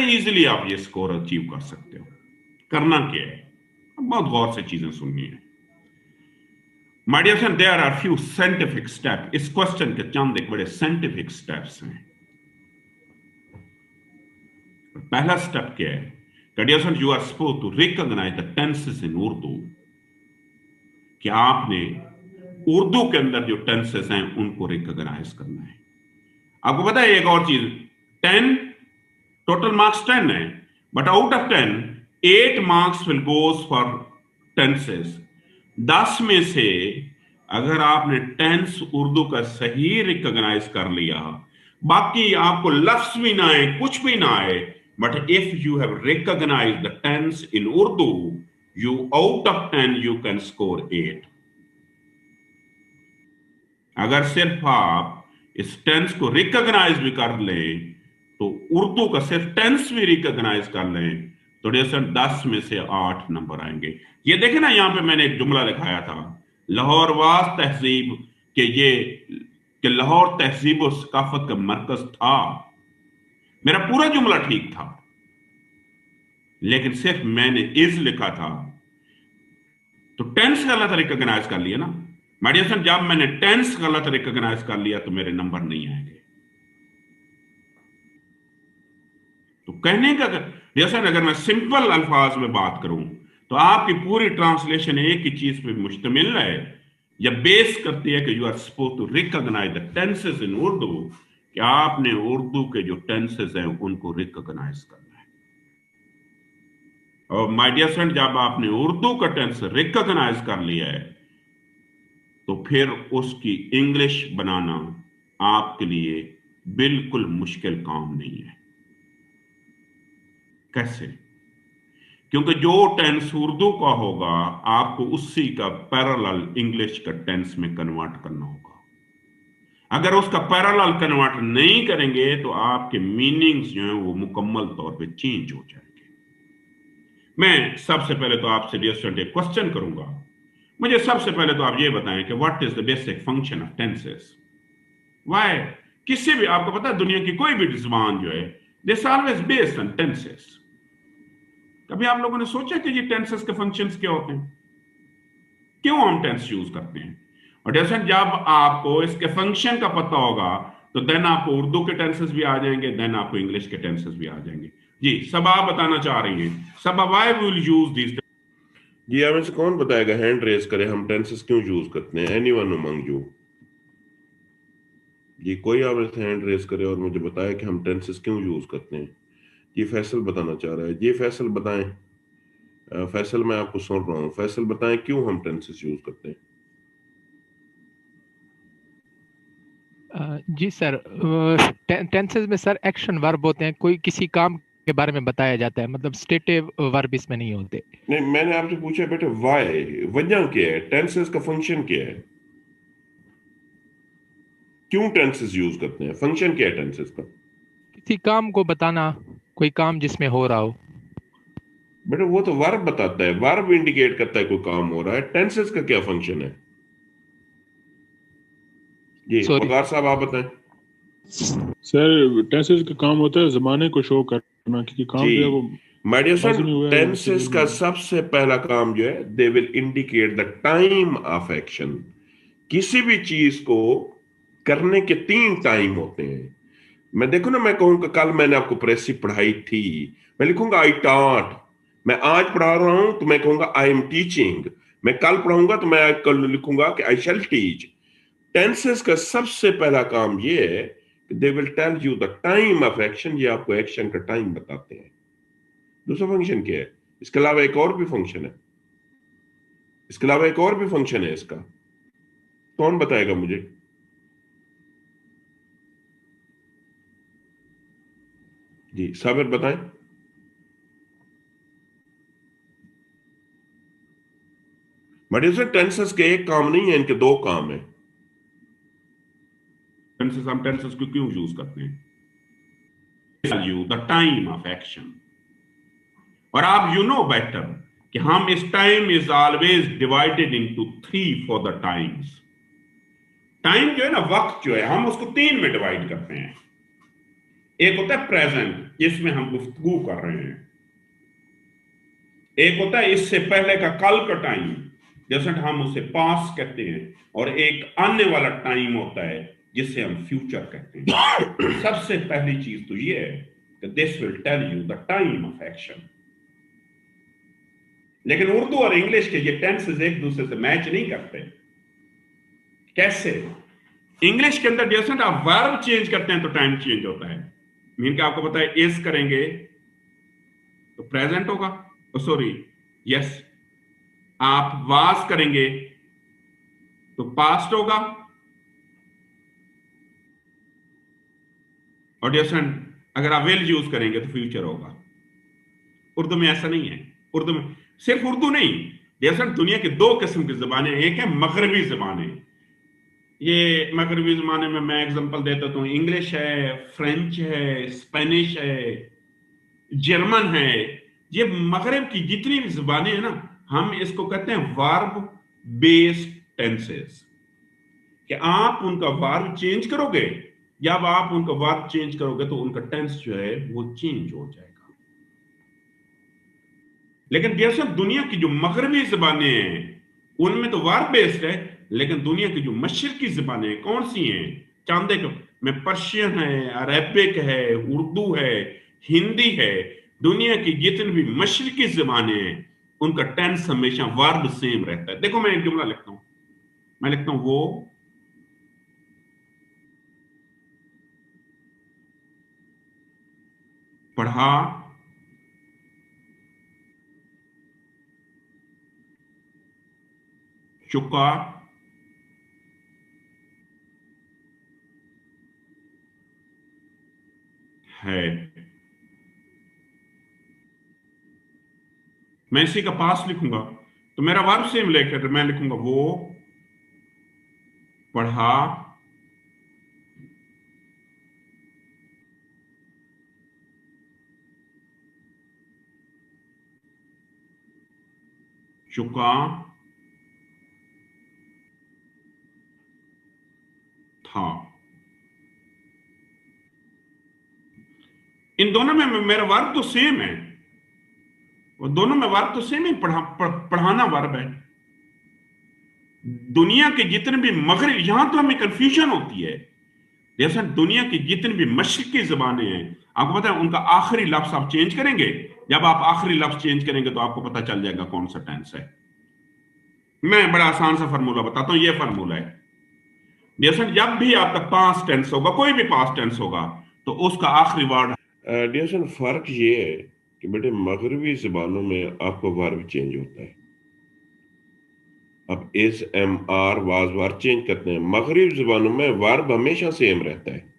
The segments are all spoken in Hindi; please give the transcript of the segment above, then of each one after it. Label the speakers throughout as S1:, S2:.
S1: बड़े इजीली आप ये स्कोर अचीव कर सकते हो। करना क्या है, बहुत गौर से चीजें सुननी है। My dear friend, there are few scientific step. इस क्वेश्चन के चंद एक बड़े साइंटिफिक स्टेप्स हैं। पहला स्टेप क्या है? Dear friend, you are suppose to recognise the tenses in Urdu. कि आपने उर्दू के अंदर जो टेंसेस हैं उनको रिकॉग्नाइज करना है। आपको पता है एक और चीज, 10 टोटल मार्क्स 10 है, but out of 10 8 marks will goes for tenses. 10 में से अगर आपने टेंस उर्दू का सही रिकॉग्नाइज कर लिया, बाकी आपको लफ्ज भी ना आए, कुछ भी ना आए, but if you have recognise the tense in Urdu, you out of 10 you can score 8। अगर सिर्फ आप इस टेंस को रिकॉग्नाइज भी कर लें, तो उर्दू का सिर्फ टेंस भी रिकॉग्नाइज कर लें, तो डेसन 10 में से 8 नंबर आएंगे। ये देखे ना, यहां पे मैंने एक जुमला लिखाया था, लाहौर वास तहजीब, के ये कि लाहौर तहजीब और सकाफत का मरकज था। मेरा पूरा जुमला ठीक था, लेकिन सिर्फ मैंने इज लिखा था, तो टेंस गलत रिकॉग्नाइज कर लिया ना। मेडिएशन, जब मैंने टेंस गलत रिकॉग्नाइज कर लिया तो मेरे नंबर नहीं आएंगे। तो कहने का जैसे अगर मैं सिंपल अल्फाज में बात करूं, तो आपकी पूरी ट्रांसलेशन एक ही चीज पे मुश्तमिल है, या बेस करती है कि you are suppose to recognise the tenses in Urdu, कि आपने उर्दू के जो टेंसेस हैं उनको रिकॉग्नाइज करना है। और माय डियर फ्रेंड, जब आपने उर्दू का टेंस रिकॉग्नाइज कर लिया है, तो फिर उसकी इंग्लिश बनाना आपके लिए बिल्कुल मुश्किल काम नहीं है। कैसे? क्योंकि जो टेंस उर्दू का होगा, आपको उसी का पैरेलल इंग्लिश का टेंस में कन्वर्ट करना होगा। अगर उसका पैरेलल कन्वर्ट नहीं करेंगे, तो आपके मीनिंग्स जो हैं वो मुकम्मल तौर पे चेंज हो जाएंगे। मैं सबसे पहले तो आपसे डियर स्टूडेंट एक क्वेश्चन करूंगा। मुझे सबसे पहले तो आप ये बताएं कि what is the basic function of tenses. Why? किसी भी, आपको पता है दुनिया की कोई भी जुबान जो है, this always based on tenses. कभी आप लोगों ने सोचा कि ये टेंसेस के फंक्शंस क्या होते हैं, क्यों हम टेंस यूज करते हैं? और जैसे जब आपको इसके फंक्शन का पता होगा, तो देन आपको उर्दू के टेंसेस भी आ जाएंगे, देन आपको इंग्लिश के टेंसेस भी आ जाएंगे। जी सब आप बताना चाह रही हैं, सब why we will use this.
S2: जी, आप में से कौन बताएगा? हैंड रेज करे, हम टेंसेस क्यों यूज करते हैं? Anyone among you? जी, कोई आप में से हैंड रेज करे और मुझे बताए कि हम टेंसेस क्यों यूज करते हैं। ये फैसल बताना चाह रहा है। ये फैसल बताएं। फैसल, मैं आपको सुन रहा हूँ। फैसल बताएं क्यों हम टेंसेस यूज करते हैं।
S3: जी सर, टेंसेस में सर एक्शन वर्ब होते हैं, कोई किसी काम के बारे में बताया जाता है, मतलब स्टेटिव वर्ब इसमें नहीं होते।
S2: नहीं, मैंने आपसे पूछा बेटे वाई, वजह क्या है, टेंसेस का फंक्शन क्या है, क्यों टेंसेस यूज करते हैं, फंक्शन क्या है टेंसेस का?
S3: किसी काम को बताना, कोई काम जिसमें हो रहा हो।
S2: बेटे वो तो वर्ब बताता है, वर्ब इंडिकेट करता है कोई काम हो रहा है। टेंसेस का क्या फंक्शन है? जी
S3: सॉरी
S2: वकार साहब आप बताएं।
S4: सर, टेंसेस का काम होता है जमाने को शो करना, क्योंकि
S2: जी
S4: काम जो है वो
S2: मेडिसन,
S4: लाजिमी हुआ है या
S2: टेंसेस
S4: मुस्तकिल
S2: का
S4: हुआ है।
S2: सबसे पहला काम जो है, they will indicate the time of action. किसी भी चीज को करने के 3 टाइम होते हैं। मैं देखो ना, मैं कहूंगा कल मैंने आपको प्रेसी पढ़ाई थी, मैं लिखूंगा आई टॉट। मैं आज पढ़ा रहा हूं तो मैं कहूंगा आई एम टीचिंग। मैं कल पढ़ाऊंगा तो मैं कल लिखूंगा कि आई शैल टीच। टेंसेस का सबसे पहला काम ये है कि they will tell you the time of action. ये आपको एक्शन का टाइम बताते हैं। दूसरा फंक्शन क्या है? इसके अलावा एक और भी फंक्शन है। इसके अलावा एक और भी फंक्शन है इसका, कौन बताएगा मुझे? जी साबिर बताएं। बट टेंसेस के एक काम नहीं है, इनके 2 काम है।
S1: टेंसेस, हम टेंसेस को क्यों यूज करते हैं? You the time of action. और आप यू नो बेटर कि हम इस time is always divided into 3 for the times. Time जो है ना, वक्त जो है, हम उसको 3 में डिवाइड करते हैं। एक होता है प्रेजेंट, जिसमें हम गुफ्तगू कर रहे हैं। एक होता है इससे पहले का कल का टाइम, जैसे हम उसे पास्ट कहते हैं। और एक आने वाला टाइम होता है जिसे हम फ्यूचर कहते हैं। सबसे पहली चीज तो ये है कि this will tell you the time of action. लेकिन उर्दू और इंग्लिश के ये टेंसेस एक दूसरे से मैच नहीं करते। कैसे? इंग्लिश के अंदर जैसे ना आप वर्ब चेंज करते हैं तो टाइम चेंज होता है। मीन के आपको पता है इज करेंगे तो प्रेजेंट होगा, सॉरी यस। आप वाज करेंगे तो पास्ट होगा, और जैसे अगर आप विल यूज करेंगे तो फ्यूचर होगा। उर्दू में ऐसा नहीं है। उर्दू में सिर्फ उर्दू नहीं, जैसे दुनिया की दो किस्म की जबानें, एक है मगरबी जबानें। ये मगरबी जमाने में मैं एग्जांपल देता हूं, इंग्लिश है, फ्रेंच है, स्पेनिश है, जर्मन है। ये मगरब की जितनी भी जबानें हैं ना, हम इसको कहते हैं वर्ब बेस्ड टेंसेस। कि आप उनका वर्ब चेंज करोगे, जब आप उनका वर्ब चेंज करोगे तो उनका टेंस जो है वो चेंज हो जाएगा। लेकिन जैसे दुनिया की जो मगरबी जबानें हैं उनमें तो वर्ब बेस्ड है, लेकिन दुनिया की जो मशरकी जबानें कौन सी हैं? चांदे में पर्शियन है, अरेबिक है, उर्दू है, हिंदी है। दुनिया की जितनी भी मशरकी जबानें हैं उनका टेंस हमेशा वर्ब सेम रहता है। देखो मैं एक जुमला लिखता हूं, मैं लिखता हूं वो पढ़ा चुका है। मैं इसी का पास लिखूंगा तो मेरा वर्ब सेम लेकर मैं लिखूंगा वो पढ़ा चुका था। इन दोनों में मेरा वर्ब तो सेम है, और दोनों में वर्ब तो सेम है। पढ़ाना वर्ब है। दुनिया के जितने भी मगरब, यहां तो हमें कंफ्यूजन होती है। जैसे दुनिया की जितनी भी मशरकी जबानें हैं, आपको पता है उनका आखिरी लफ्ज आप चेंज करेंगे। जब आप आखिरी लफ्ज चेंज करेंगे तो आपको पता चल जाएगा कौन सा टेंस है। मैं बड़ा आसान सा फार्मूला बताता हूं, यह फार्मूला है। जैसे जब भी आपका पास्ट टेंस होगा, कोई भी पास्ट टेंस होगा, तो उसका आखिरी वर्ड
S2: डियरसन फर्क ये है कि बेटे मगरबी जबानों में आपका वर्ब चेंज होता है। अब is am are was verb change करते हैं। मगरबी जबानों में वर्ब हमेशा सेम रहता है।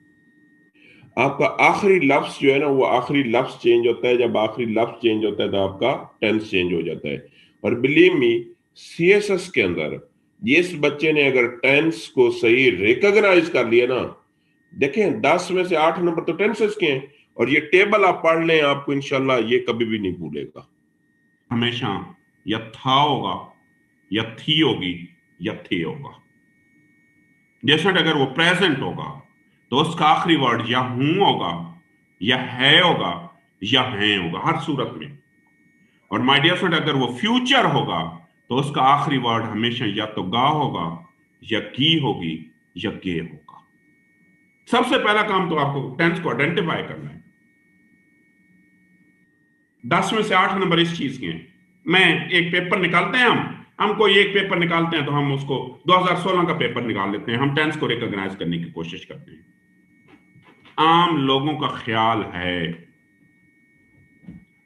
S2: आपका आखिरी लफ्ज जो है ना, वो आखिरी लफ्ज चेंज होता है। जब आखिरी लफ्ज चेंज होता है तो आपका टेंस चेंज हो जाता है। और बिलीव मी, सीएसएस के अंदर जिस बच्चे ने अगर टेंस को सही रिकॉग्नाइज कर लिया ना, देखें 10 में से 8 नंबर तो टेंसेस के हैं। और ये टेबल आप पढ़ लें, आपको इंशाल्लाह ये कभी भी नहीं भूलेगा।
S1: हमेशा या था होगा, या थी होगी, या थे होगा। जैसे अगर वो प्रेजेंट होगा तो उसका आखिरी वर्ड या हूं होगा, या है होगा, या हैं होगा, हर सूरत में। और माय डियर फ्रेंड, अगर वो फ्यूचर होगा तो उसका आखिरी वर्ड हमेशा या तो गा होगा, या की होगी, या के होगा। सबसे पहला काम तो आपको टेंस को आइडेंटिफाई करना है। 10 में से 8 नंबर इस चीज के हैं। मैं एक पेपर निकालते हैं, हम कोई एक पेपर निकालते हैं तो हम उसको 2016 का पेपर निकाल लेते हैं। हम टेंस को रिकॉग्नाइज करने की कोशिश करते हैं। आम लोगों का ख्याल है,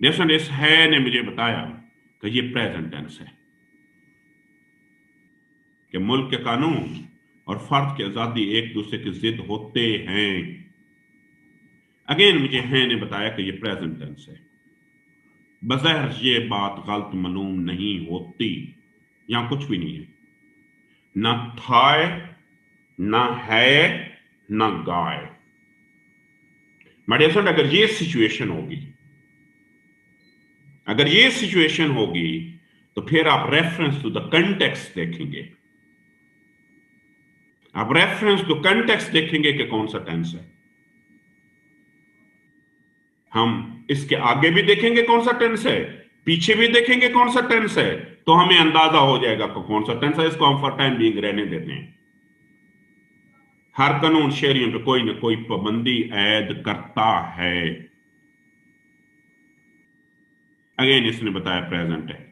S1: जैसे इस है ने मुझे बताया कि ये प्रेजेंट टेंस है, कि मुल्क के कानून और फर्द की आजादी एक दूसरे की जिद होते हैं। अगेन मुझे है ने बताया कि ये प्रेजेंट टेंस है। बज़ाहिर ये बात गलत मालूम नहीं होती, यहां कुछ भी नहीं है। ना था, ना है, ना गाय। मेडिसन, अगर ये सिचुएशन होगी, अगर ये सिचुएशन होगी तो फिर आप रेफरेंस टू द कंटेक्स्ट देखेंगे। आप रेफरेंस टू कंटेक्स्ट देखेंगे कि कौन सा टेंस है। हम इसके आगे भी देखेंगे कौन सा टेंस है, पीछे भी देखेंगे कौन सा टेंस है, तो हमें अंदाजा हो जाएगा कि कौन सा टेंस है। इसको हम फॉर टाइम बीइंग रहने देते हैं। हर कानून शहरियों पे कोई ना कोई पाबंदी ऐड करता है। अगेन इसने बताया प्रेजेंट है।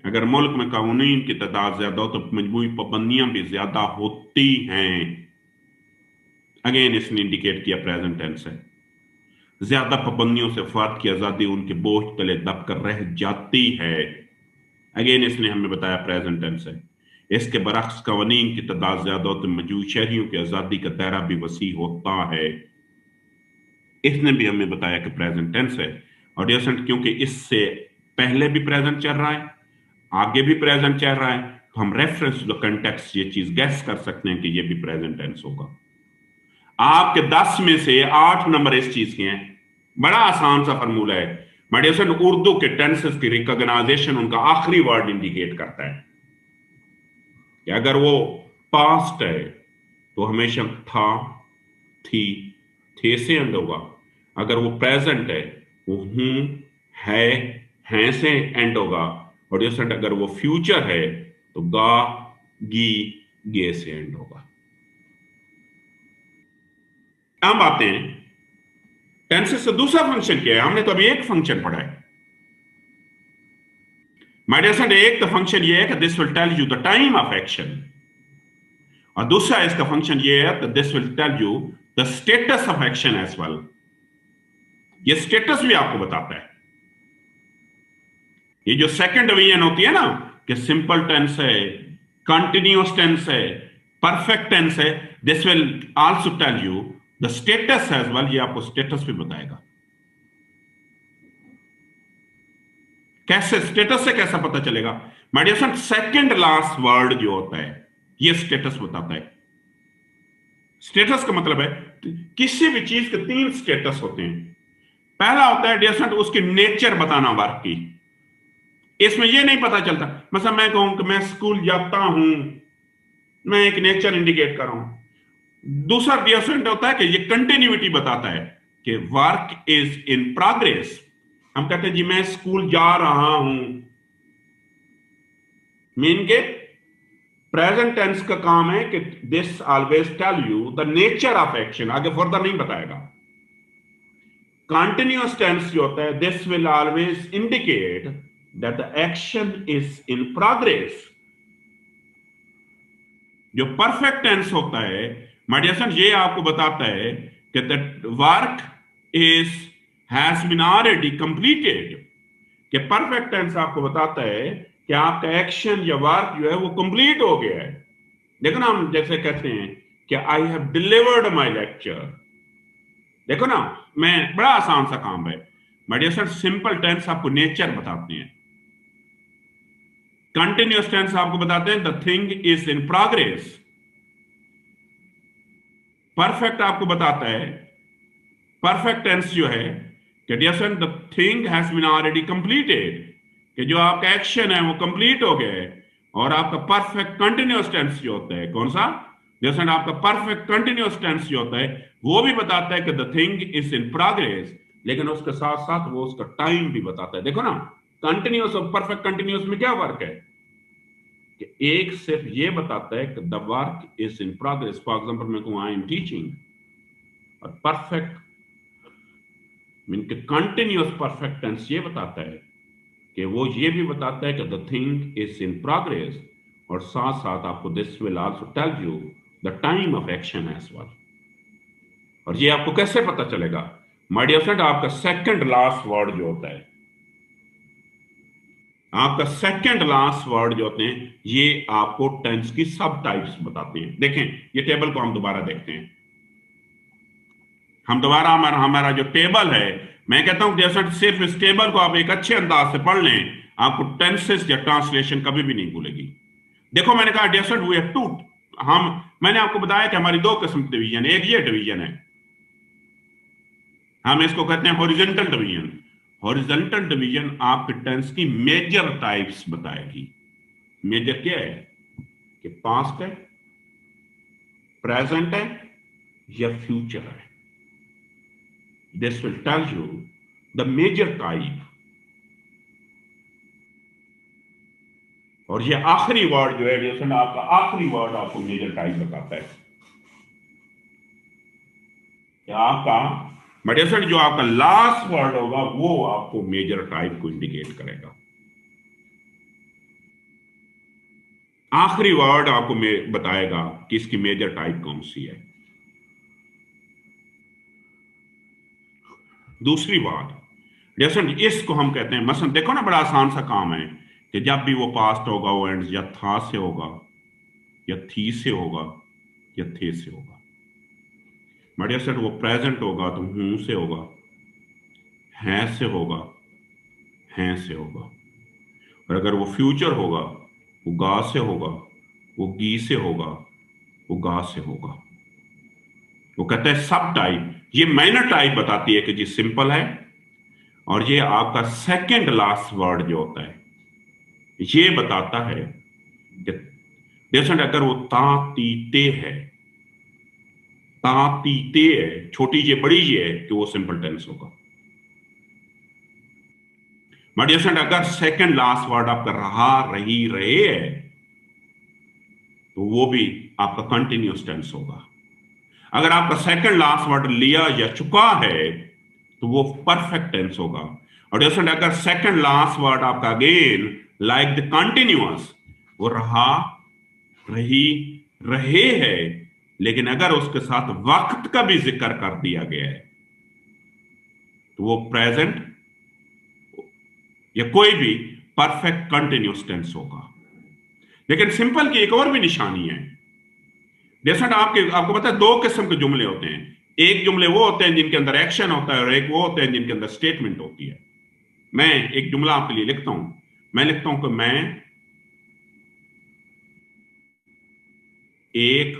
S1: अगर मुल्क में कानून की तादाद ज्यादा हो तो मजमूई पाबंदियां भी ज्यादा होती हैं। अगेन इसने इंडिकेट किया प्रेजेंट टेंस है। ज्यादा पाबंदियों से फर्द की आजादी उनके बोझ तले दबकर रह जाती है। अगेन इसने हमें बताया प्रेजेंट टेंस है। इसके बरक्स कवानीन की तादाद ज्यादा हो तो मौजूद शहरियों की आजादी का दायरा भी वसी होता है। इसने भी हमें बताया कि प्रेजेंट टेंस है। और डियरेंट क्योंकि इससे पहले भी प्रेजेंट चल रहा है, आगे भी प्रेजेंट चल रहा है, तो हम रेफरेंस टू द कंटेक्स्ट ये चीज गैस कर सकते हैं कि ये भी प्रेजेंट टेंस होगा। आपके 10 में से 8 नंबर इस चीज के हैं। बड़ा आसान सा फॉर्मूला है। मेडिसन उर्दू के टेंसेस की रिकॉग्नाइजेशन उनका आखिरी वर्ड इंडिकेट करता है कि अगर वो पास्ट है तो हमेशा था, थी, थे से एंड होगा। अगर वो प्रेजेंट है वो हूं, है, हैं से एंड होगा। और अगर वो फ्यूचर है तो गा, गी, गे से एंड होगा। अब आते हैं टेंसेस से दूसरा फंक्शन क्या है। हमने तो अभी एक फंक्शन पढ़ा है। माय डियर फ्रेंड, एक तो फंक्शन ये है कि this will tell you the time of action, और दूसरा इसका फंक्शन ये है कि this will tell you the status of action as well. ये स्टेटस भी आपको बताता है। ये जो सेकंड डिवीजन होती है ना कि सिंपल टेंस है, कंटिन्यूअस टेंस है, परफेक्ट टेंस है, this will also tell you the status as well. ये आपको स्टेटस भी बताएगा। कैसे स्टेटस से कैसा पता चलेगा? My dear friend, second last word जो होता है ये स्टेटस बताता है। स्टेटस का मतलब है किसी भी चीज के 3 स्टेटस होते हैं। पहला होता है डियर फ्रेंड उसकी नेचर बताना वर्क की। इसमें यह नहीं पता चलता, मतलब मैं कहूं कि मैं स्कूल जाता हूं, मैं एक नेचर इंडिकेट कर रहा हूं। दूसरा डियर फ्रेंड होता है कि ये कंटिन्यूटी बताता है कि वर्क इज इन प्रोग्रेस। हम कहते हैं जी मैं स्कूल जा रहा हूं, मीन के प्रेजेंट टेंस का काम है कि this always tell you the nature of action, आगे फर्दर नहीं बताएगा। कंटिन्यूअस टेंस जो होता है this will always indicate that the action is in progress. जो परफेक्ट टेंस होता है माय डियर फ्रेंड ये आपको बताता है कि that work is has been already completed. कि परफेक्ट टेंस आपको बताता है कि आपका एक्शन या वर्क जो है वो कंप्लीट हो गया है। देखो ना, हम जैसे कहते हैं कि I have delivered my lecture. देखो ना, मैं बड़ा आसान सा काम है। My dear friend, simple tense आपको नेचर बताते हैं, कंटिन्यूअस टेंस आपको बताते हैं the thing is in progress. Perfect आपको बताता है, परफेक्ट टेंस जो है कि dear friend the thing has been already completed, कि जो आपका एक्शन है वो कंप्लीट हो गया है। और आपका परफेक्ट कंटिन्यूअस टेंस जो होता है कौन सा? जैसे आपका परफेक्ट कंटिन्यूअस टेंस जो होता है वो भी बताता है कि the thing is in progress, लेकिन उसके साथ साथ वो उसका टाइम भी बताता है। देखो ना, कंटिन्यूअस और परफेक्ट कंटिन्यूअस में क्या फर्क है कि एक सिर्फ ये बताता है कि the work is in progress. For example मैं कहूं आई एम टीचिंग, और परफेक्ट मीन के कंटिन्यूअस परफेक्ट टेंस ये बताता है कि वो ये भी बताता है कि the thing is in progress, और साथ साथ आपको this will also tell you the time of action as well. और ये आपको कैसे पता चलेगा? माय डियर फ्रेंड, आपका सेकंड लास्ट वर्ड जो होता है, आपका सेकंड लास्ट वर्ड जो होते हैं ये आपको टेंस की सब टाइप्स बताते हैं। देखें ये टेबल को हम दोबारा देखते हैं। हम दोबारा हमारा जो टेबल है, मैं कहता हूं जैसा सिर्फ इस टेबल को आप एक अच्छे अंदाज से पढ़ लें, आपको टेंसेस या ट्रांसलेशन कभी भी नहीं भूलेगी। देखो मैंने कहा डियर वी हैव टू, मैंने आपको बताया कि हमारी 2 किस्म की डिवीजन है। एक ये डिवीजन है, हम इसको कहते हैं हॉरिजॉन्टल डिवीजन। हॉरिजॉन्टल डिवीजन आपके टेंस की मेजर टाइप्स बताएगी। मेजर क्या है कि पास्ट है, प्रेजेंट है या फ्यूचर है। This will tell you the major type. और ये आखिरी वर्ड जो है एडिशन, आपका आखिरी वर्ड आपको मेजर टाइप बताता है कि आपका मेडिसन जो आपका लास्ट वर्ड होगा वो आपको मेजर टाइप को इंडिकेट करेगा। आखिरी वर्ड आपको बताएगा कि इसकी मेजर टाइप कौन सी है। दूसरी बात, जैसे इसको हम कहते हैं, मसलन देखो ना, बड़ा आसान सा काम है कि जब भी वो पास्ट होगा वो एंड या था से होगा या थी से होगा या थे से होगा। बढ़िया सर, वो प्रेजेंट होगा तो हूं से होगा, है से होगा, हैं से होगा। और अगर वो फ्यूचर होगा वो गा से होगा, वो गी से होगा, वो गा से होगा। वो कहते हैं सब टाइप। ये माइनर टाइप बताती है कि जी सिंपल है। और ये आपका सेकंड लास्ट वर्ड जो होता है ये बताता है कि जैसे अगर वो ता ती ते है, ता ती ते है, छोटी ये बड़ी ये है, तो वो सिंपल टेंस होगा। बट जैसे अगर सेकंड लास्ट वर्ड आपका रहा रही रहे है तो वो भी आपका कंटिन्यूस टेंस होगा। अगर आपका सेकंड लास्ट वर्ड लिया या चुका है तो वो परफेक्ट टेंस होगा। और जैसे अगर सेकंड लास्ट वर्ड आपका अगेन लाइक द कंटिन्यूअस, वो रहा रही रहे है, लेकिन अगर उसके साथ वक्त का भी जिक्र कर दिया गया है तो वो प्रेजेंट या कोई भी परफेक्ट कंटिन्यूस टेंस होगा। लेकिन सिंपल की एक और भी निशानी है। जैसा आपको पता है दो किस्म के जुमले होते हैं। एक जुमले वो होते हैं जिनके अंदर एक्शन होता है और एक वो होते हैं जिनके अंदर स्टेटमेंट होती है। मैं एक जुमला आपके लिए लिखता हूं। मैं लिखता हूं कि मैं एक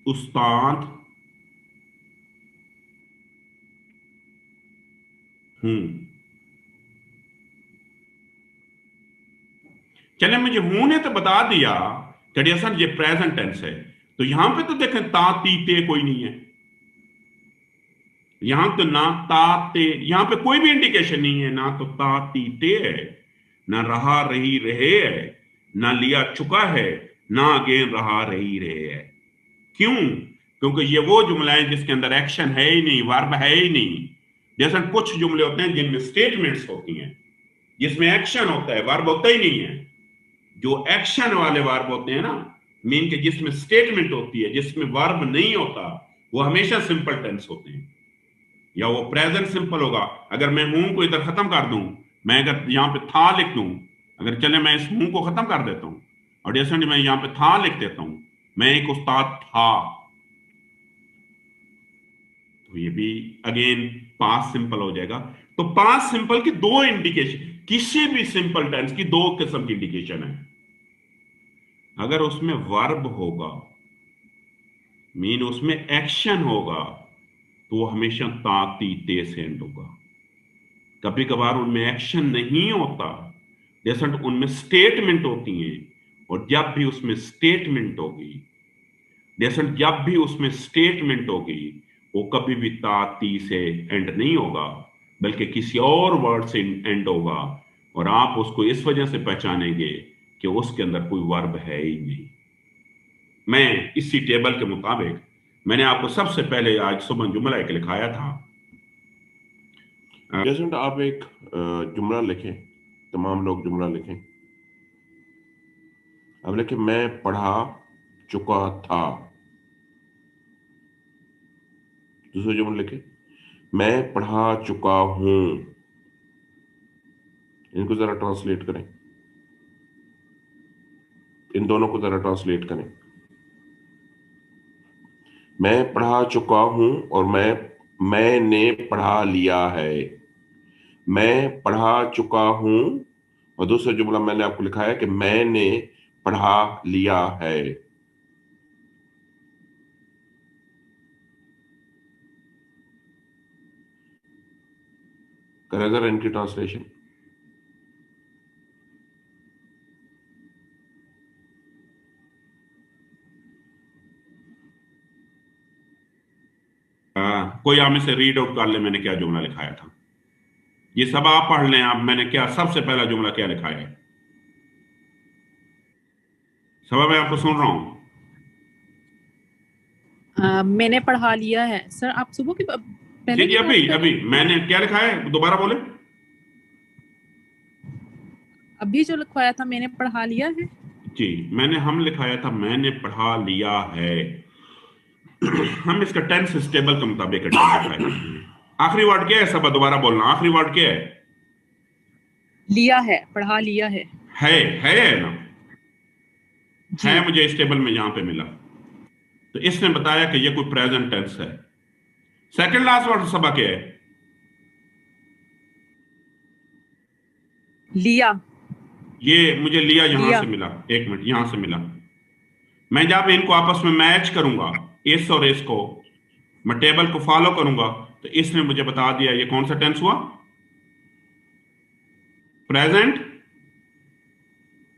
S1: उस्ताद हूं। चले, मुझे हूं ने तो बता दिया कि सर ये प्रेजेंट टेंस है, तो यहां पे तो देखें ता ती ते कोई नहीं है। यहां तो ना ता ते, यहां पे कोई भी इंडिकेशन नहीं है, ना तो ता ती ते है, ना रहा रही रहे है, ना लिया चुका है, ना अगेन रहा रही रहे है। क्यों? क्योंकि ये वो जुमला है जिसके अंदर एक्शन है ही नहीं, वर्ब है ही नहीं। जैसे कुछ जुमले होते हैं जिनमें स्टेटमेंट्स होती हैं जिसमें एक्शन होता है, वर्ब होता ही नहीं है। जो एक्शन वाले वर्ब होते हैं ना, मीन के जिसमें स्टेटमेंट होती है, जिसमें वर्ब नहीं होता, वो हमेशा सिंपल टेंस होते हैं या वो प्रेजेंट सिंपल होगा। अगर मैं हूं को इधर खत्म कर दूं, मैं अगर यहां पे था लिख दूं, अगर चले मैं इस हूं को खत्म कर देता हूं और जैसे मैं यहां पे था लिख देता हूं, मैं एक उस्ताद था, तो ये भी अगेन पास्ट सिंपल हो जाएगा। तो पास्ट सिंपल की दो इंडिकेशन, किसी भी सिंपल टेंस की दो किस्म की इंडिकेशन है। अगर उसमें वर्ब होगा, मीन उसमें एक्शन होगा, तो वो हमेशा ता ती ते से एंड होगा। कभी कभार उनमें एक्शन नहीं होता, जैसा उनमें स्टेटमेंट होती हैं, और जब भी उसमें स्टेटमेंट होगी, जैसे जब भी उसमें स्टेटमेंट होगी, वो कभी भी ता ती से एंड नहीं होगा, बल्कि किसी और वर्ड से एंड होगा। और आप उसको इस वजह से पहचानेंगे कि उसके अंदर कोई वर्ब है ही नहीं। मैं इसी टेबल के मुताबिक मैंने आपको सबसे पहले आज सुबह जुमला एक लिखाया था।
S2: जैसे आप एक जुमला लिखें, तमाम लोग जुमला लिखें। अब लिखें मैं पढ़ा चुका था। दूसरा जुमला लिखें मैं पढ़ा चुका हूं। इनको जरा ट्रांसलेट करें, इन दोनों को जरा ट्रांसलेट करें। मैं पढ़ा चुका हूं और मैंने पढ़ा लिया है। मैं पढ़ा चुका हूं और दूसरा जुमला मैंने आपको लिखा है कि मैंने पढ़ा लिया है। करें जरा इनकी ट्रांसलेशन।
S1: कोई आप में से रीड आउट कर ले मैंने क्या जुमला लिखाया था। ये सब आप पढ़ लें। आप मैंने क्या सबसे पहला जुमला क्या लिखाया है? सब मैं आपको सुन रहा हूं।
S5: मैंने पढ़ा लिया है सर। आप सुबह की पहले
S1: जी
S5: की बात
S1: अभी
S5: कर
S1: अभी
S5: रहे हैं?
S1: मैंने क्या लिखाया है, दोबारा बोले।
S5: अभी जो लिखवाया था मैंने पढ़ा लिया है।
S1: जी हम लिखाया था मैंने पढ़ा लिया है। हम इसका टेंस स्टेबल के मुताबिक आइडेंटिफाई करते हैं। आखिरी वर्ड क्या है? सब दोबारा बोलना, आखिरी वर्ड क्या है?
S5: लिया है, पढ़ा लिया है।
S1: है ना?
S5: जी।
S1: है मुझे स्टेबल में यहां पे मिला, तो इसने बताया कि ये कोई प्रेजेंट टेंस है। सेकंड लास्ट वर्ड सबा क्या है?
S5: लिया।
S1: ये मुझे लिया यहां
S5: लिया।
S1: से मिला। एक मिनट, यहां से मिला। मैं जब इनको आपस में मैच करूंगा, इस और इस को, मैं टेबल को फॉलो करूंगा, तो इसने मुझे बता दिया ये कौन सा टेंस हुआ? प्रेजेंट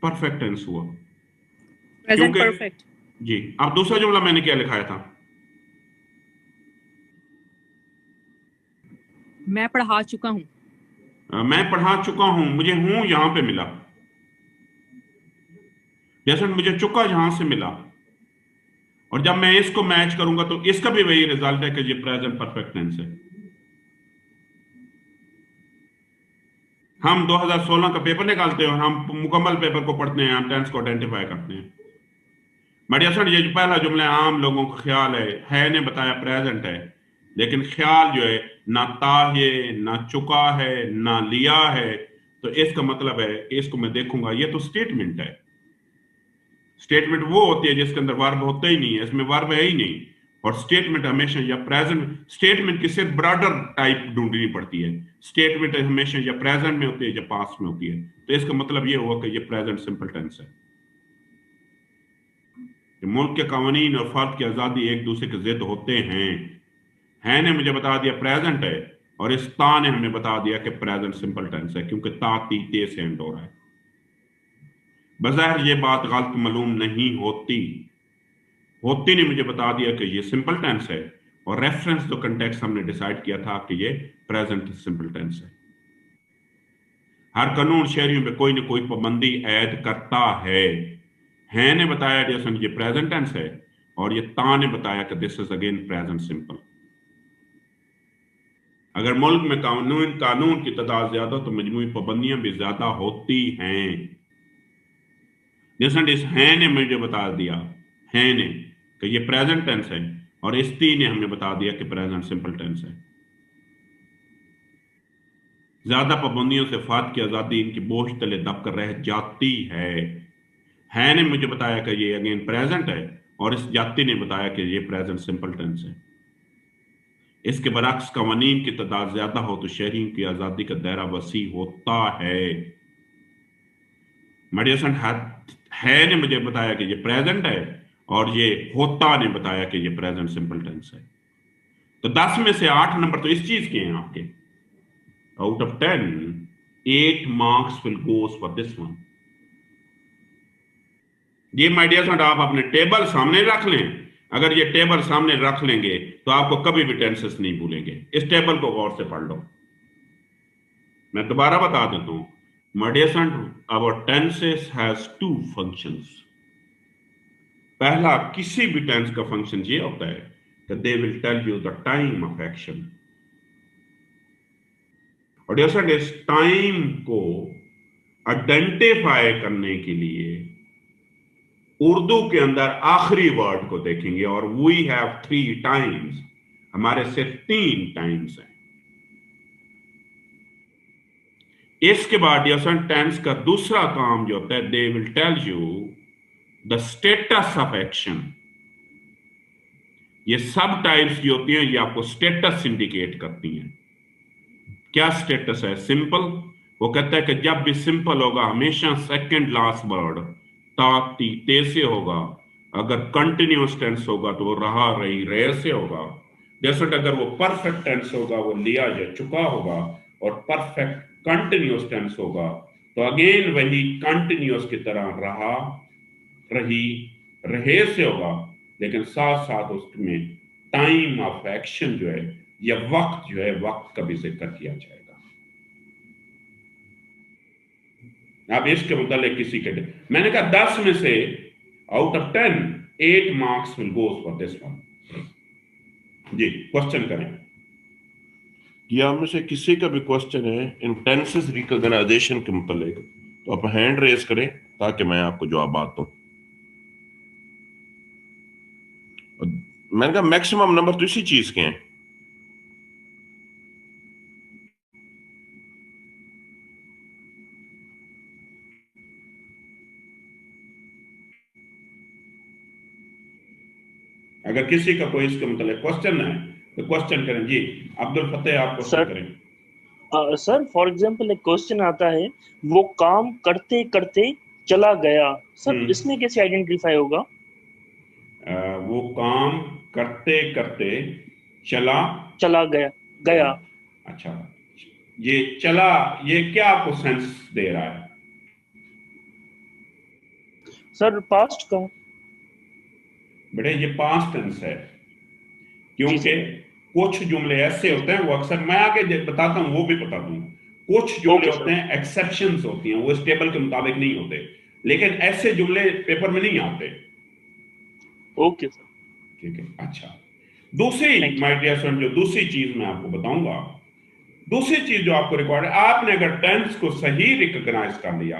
S1: परफेक्ट टेंस हुआ।
S5: प्रेजेंट
S1: क्योंकि
S5: परफेक्ट।
S1: जी, अब दूसरा जुमला मैंने क्या लिखाया था?
S5: मैं पढ़ा चुका हूँ।
S1: मैं पढ़ा चुका हूं, मुझे हूं यहां पे मिला। जैसे मुझे चुका यहां से मिला, और जब मैं इसको मैच करूंगा तो इसका भी वही रिजल्ट है कि ये प्रेजेंट परफेक्ट टेंस है। हम 2016 का पेपर निकालते हैं और हम मुकम्मल पेपर को पढ़ते हैं, हम टेंस को आइडेंटिफाई करते हैं। बढ़िया सर, ये जो पहला जुमला है आम लोगों का ख्याल है ने बताया प्रेजेंट है, लेकिन ख्याल जो है ना ता है ना चुका है ना लिया है। तो इसका मतलब है कि इसको मैं देखूंगा, ये तो स्टेटमेंट है। स्टेटमेंट वो होती है जिसके अंदर वर्ब होता ही नहीं है, इसमें वर्ब है ही नहीं। और स्टेटमेंट हमेशा या प्रेजेंट, स्टेटमेंट की सिर्फ ब्रॉडर टाइप ढूंढनी पड़ती है। स्टेटमेंट हमेशा या प्रेजेंट में होती है या पास्ट में होती है। तो इसका मतलब ये हुआ कि ये प्रेजेंट सिंपल टेंस है। मुल्क के कानून और फर्द की आजादी एक दूसरे के जिद होते हैं। है ने मुझे बता दिया प्रेजेंट है, और इस ता ने हमें बता दिया कि प्रेजेंट सिंपल टेंस है, क्योंकि ता ती ते से एंड हो रहा है। बज़ाहिर ये बात गलत मालूम नहीं होती, होती ने मुझे बता दिया कि ये सिंपल टेंस है, और रेफरेंस जो कंटेक्स्ट हमने डिसाइड किया था कि ये प्रेजेंट सिंपल टेंस है। हर कानून शहरियों पे कोई ना कोई पाबंदी ऐड करता है ने बताया जैसे ये प्रेजेंट टेंस है, और ये ता ने बताया कि this is again present simple. अगर मुल्क में कानून की तादाद ज्यादा तो मजमूई पाबंदियां भी ज्यादा होती हैं। जैसे इस है ने मुझे बता दिया, है ने कि ये प्रेजेंट टेंस है, और इस ती ने हमें बता दिया कि प्रेजेंट सिंपल टेंस है। ज्यादा पाबंदियों से फर्द की आजादी इनकी बोझ तले दबकर रह जाती है ने मुझे बताया कि ये अगेन प्रेजेंट है, और इस जाति ने बताया कि ये प्रेजेंट सिंपल टेंस है। इसके बरक्स कवानीन की तादाद ज्यादा हो तो शहरियों की आजादी का दायरा वसी होता है। मेडिसन है ने मुझे बताया कि ये प्रेजेंट है, और ये होता ने बताया कि ये प्रेजेंट सिंपल टेंस है। तो 10 में से 8 नंबर तो इस चीज के हैं आपके। Out of 10, 8 marks will goes for this one. ये माय डियर फ्रेंड, आप अपने टेबल सामने रख लें। अगर ये टेबल सामने रख लेंगे तो आपको कभी भी टेंसेस नहीं भूलेंगे। इस टेबल को गौर से पढ़ लो। मैं दोबारा बता देता हूं, my dear friend, our tenses has 2 functions. पहला, किसी भी टेंस का फंक्शन ये होता है कि they will tell you the time of action. और डियर फ्रेंड, इस टाइम को आइडेंटिफाई करने के लिए उर्दू के अंदर आखिरी वर्ड को देखेंगे, और वी हैव 3 टाइम्स। हमारे सिर्फ 3 टाइम्स हैं। इसके बाद डियर टेंस का दूसरा काम जो होता है, they will tell you the status of action. ये सब टाइप्स जो होती हैं ये आपको स्टेटस इंडिकेट करती हैं। क्या स्टेटस है? सिंपल। वो कहता है कि जब भी सिंपल होगा हमेशा सेकंड लास्ट वर्ड ता ती ते से होगा। अगर कंटिन्यूअस टेंस होगा तो वो रहा रही रहे से होगा। जैसे अगर वो परफेक्ट टेंस होगा वो लिया या चुका होगा, और परफेक्ट कंटिन्यूअस टेंस होगा तो अगेन वही कंटिन्यूअस की तरह रहा रही रहे से होगा, लेकिन साथ साथ उसमें टाइम ऑफ एक्शन जो है या वक्त जो है, वक्त का भी जिक्र किया जाएगा। आप इसके मुतालिक किसी के, मैंने कहा 10 में से out of 10 8 marks will goes for this one. जी क्वेश्चन करें।
S2: या हम में से किसी का भी क्वेश्चन है इन टेंसेस रिकॉग्नाइजेशन के मुतालिक, तो आप हैंड रेज करें ताकि मैं आपको जवाब दूं। मैंने कहा मैक्सिमम नंबर तो इसी चीज के हैं।
S1: अगर किसी का कोई इसके मतलब क्वेश्चन है तो क्वेश्चन करें। जी अब्दुल फतेह, आप क्वेश्चन
S6: सर
S1: करें।
S6: सर फॉर एग्जांपल एक क्वेश्चन आता है, वो काम करते करते चला गया, सर इसमें कैसे आइडेंटिफाई होगा?
S1: वो काम करते करते
S6: चला गया।
S1: अच्छा, ये चला, ये क्या आपको सेंस दे रहा है?
S6: सर पास्ट का।
S1: बेटे ये पास्ट टेंस है,
S6: जी
S1: क्योंकि
S6: सर।
S1: कुछ जुमले ऐसे होते हैं, वो अक्सर मैं आगे बताता हूं, वो भी बता दूंगा। कुछ जुमले
S6: ओके
S1: होते हैं एक्सेप्शंस होती हैं, वो इस टेबल के मुताबिक नहीं होते, लेकिन ऐसे जुमले पेपर में नहीं आते।
S6: Okay sir.
S1: ठीक है, अच्छा। दूसरी माय डियर स्टूडेंट, जो दूसरी चीज मैं आपको बताऊंगा, दूसरी चीज जो आपको रिक्वायर्ड है, आपने अगर टेंस को सही रिकॉग्नाइज कर लिया,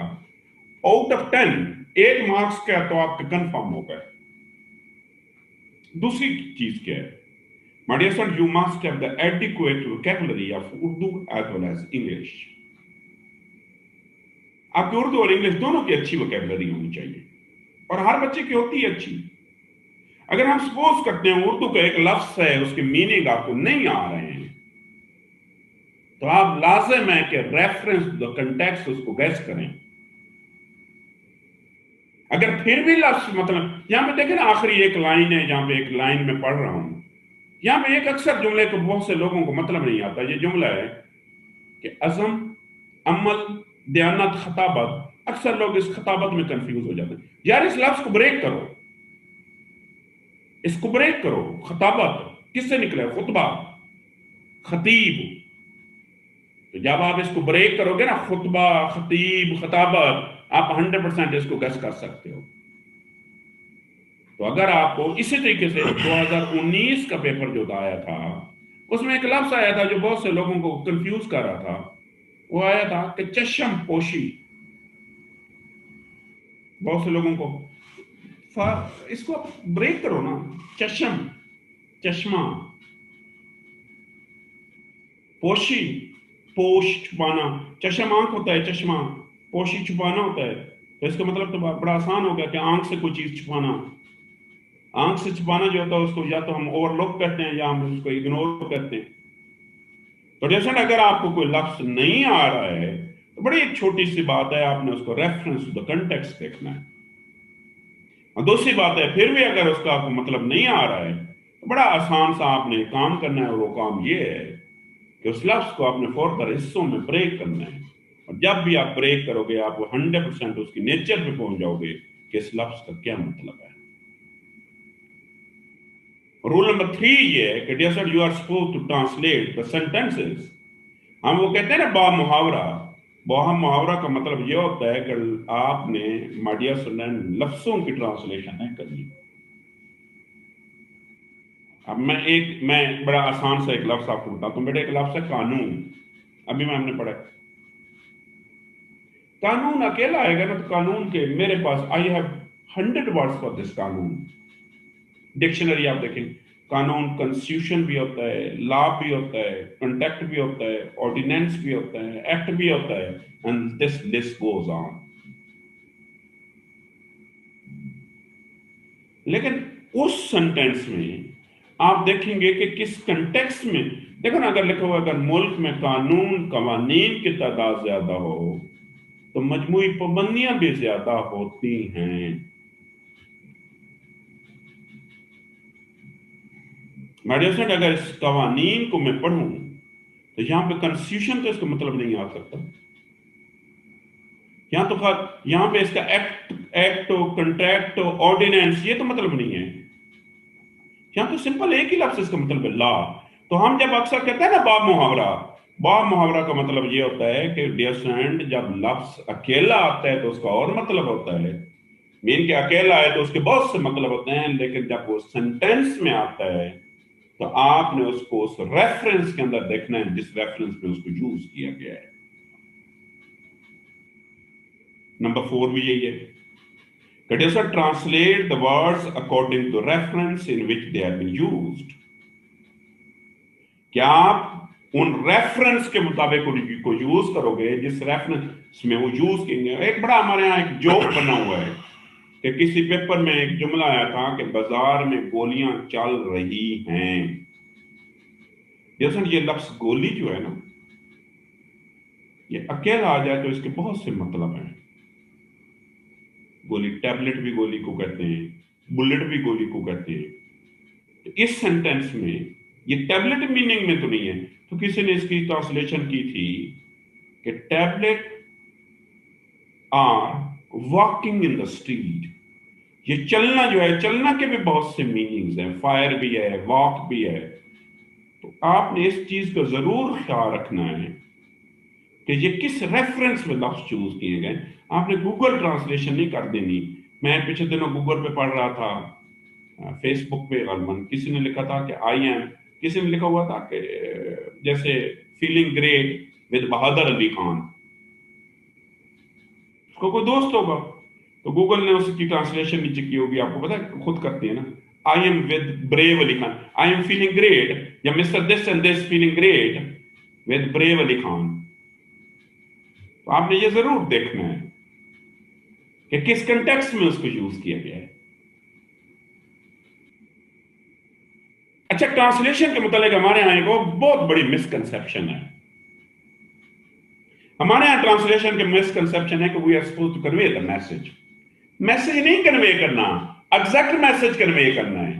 S1: आउट ऑफ 10 8 मार्क्स का तो आपके कंफर्म हो गए। दूसरी चीज क्या है? My dear son, you must have the adequate vocabulary of Urdu as well as English. आपकी उर्दू और इंग्लिश दोनों की अच्छी वोकेबलरी होनी चाहिए, और हर बच्चे की होती है अच्छी। अगर हम सपोज करते हैं उर्दू का एक लफ्ज है, उसके मीनिंग आपको नहीं आ रहे हैं, तो आप लाजिम है कि रेफरेंस द कंटेक्स्ट उसको गैस करें। अगर फिर भी लफ्ज मतलब यहां पे देखें ना, आखिरी एक लाइन है, जहां पे एक लाइन में पढ़ रहा हूं, यहां पे एक अक्सर जुमले को बहुत से लोगों को मतलब नहीं आता। ये जुमला है कि अज़म, अमल, दयानत, खताबत। अक्सर लोग इस खताबत में कंफ्यूज हो जाते हैं। यार इस लफ्ज को ब्रेक करो, इसको ब्रेक करो। खताबत किससे निकला है? खुतबा, खतीब। तो जब आप इसको ब्रेक करोगे ना, खुतबा, खतीब, खताबत, आप 100% इसको गैस कर सकते हो। तो अगर आपको इसी तरीके से 2019 का पेपर जो आया था, उसमें एक लफ्ज आया था जो बहुत से लोगों को कंफ्यूज कर रहा था। वो आया था कि चश्म पोशी। बहुत से लोगों को इसको आप ब्रेक करो ना। चश्म, चश्मा, पोशी, पोश छुपाना। चश्म आंख होता है, चश्मा, पोशी छुपाना होता है। तो इसका मतलब तो बड़ा आसान हो गया कि आंख से कोई चीज छुपाना। आंख से छुपाना जो होता है उसको या तो हम ओवरलुक करते हैं या हम उसको इग्नोर करते हैं। तो जैसे अगर आपको कोई लफ्ज नहीं आ रहा है, तो बड़ी एक छोटी सी बात है, आपने उसको रेफरेंस टू द कंटेक्स्ट देखना है। और दूसरी बात है, फिर भी अगर उसका आपको मतलब नहीं आ रहा है, तो बड़ा आसान सा आपने काम करना है, और वो काम ये है कि उस लफ्ज को आपने फौरन हिस्सों में ब्रेक करना है। और जब भी आप ब्रेक करोगे, आप 100% उसकी नेचर पे पहुंच जाओगे कि इस लफ्ज का क्या मतलब है। रूल नंबर 3 ये है कि dear sir, you are suppose to translate the sentences. हम वो कहते हैं ना बा मुहावरा। बाहम मुहावरा का मतलब ये होता है कि आपने माय डियर स्टूडेंट लफ्जों की ट्रांसलेशन है करनी। अब मैं बड़ा आसान सा एक लफ्ज आपको बताता हूं। बेटा एक लफ्ज है कानून। अभी मैं हमने पढ़ा कानून अकेला आएगा ना, तो कानून के मेरे पास I have 100 words for this कानून। डिक्शनरी आप देखें, कानून कॉन्स्टिट्यूशन भी होता है, लॉ भी होता है, कॉन्ट्रैक्ट भी होता है, ऑर्डिनेंस भी होता है, एक्ट भी होता है, and this list goes on. लेकिन उस सेंटेंस में आप देखेंगे कि किस कंटेक्स्ट में। देखो ना, अगर लिखा हुआ अगर मुल्क में कानून कवानीन की तादाद ज्यादा हो, तो मजमूई पाबंदियां भी ज्यादा होती हैं। मेडिसन अगर इस कवानीन को मैं पढ़ूं, तो यहां पे कॉन्स्टिट्यूशन तो इसका मतलब नहीं आ सकता। यहां पे इसका एक्ट, कॉन्ट्रैक्ट, ऑर्डिनेंस, ये तो मतलब नहीं है। यहाँ तो सिंपल एक ही लफ्ज इसका मतलब है, ला। तो हम जब अक्सर कहते हैं ना बाब मुहावरा, बाब मुहावरा का मतलब ये होता है कि डियर फ्रेंड, जब लफ्ज अकेला आता है तो उसका और मतलब होता है, मीन के अकेला है तो उसके बहुत से मतलब होते हैं, लेकिन जब वो सेंटेंस में आता है तो आपने उसको उस रेफरेंस के अंदर देखना है जिस रेफरेंस में उसको यूज किया गया है। नंबर 4 भी यही है, that is to translate the words according to reference in which they have been used। क्या आप उन रेफरेंस के मुताबिक उनको यूज करोगे जिस रेफरेंस में वो यूज किए। एक बड़ा हमारे यहाँ एक जोक बना हुआ है कि किसी पेपर में एक जुमला आया था कि बाजार में गोलियां चल रही हैं। जैसे ये लफ्ज गोली जो है ना, ये अकेला आ जाए तो इसके बहुत से मतलब हैं। गोली, टैबलेट भी गोली को कहते हैं, बुलेट भी गोली को कहते हैं। तो इस सेंटेंस में ये टैबलेट मीनिंग में तो नहीं है, तो किसी ने इसकी ट्रांसलेशन की थी कि tablet are walking in the street. ये चलना जो है, चलना के भी बहुत से मीनिंग्स हैं, फायर भी है, वॉक भी है। तो आपने इस चीज का जरूर ख्याल रखना है कि ये किस रेफरेंस में लफ्ज चूज किए गए। आपने गूगल ट्रांसलेशन नहीं कर देनी। मैं पिछले दिनों गूगल पे पढ़ रहा था, फेसबुक पे गलबन किसी ने लिखा था कि आई एम, किसी ने लिखा हुआ था कि जैसे फीलिंग ग्रेट विद बहादुर अली खान, उसको कोई दोस्त होगा तो गूगल ने उसकी ट्रांसलेशन नीचे की होगी, आपको पता है खुद करती है ना, I am with brave Ali Khan, I am feeling great, या mister this and this feeling great with brave Ali Khan. तो आपने ये जरूर देखना है कि किस कंटेक्स्ट में उसको यूज किया गया है। अच्छा, ट्रांसलेशन के मुतालिक हमारे यहां एक बहुत बड़ी मिसकंसेप्शन है। हमारे यहां ट्रांसलेशन के मिसकंसेप्शन है कि we are supposed to convey the message. Message नहीं कन्वे करना, एग्जैक्ट मैसेज कन्वे करना है।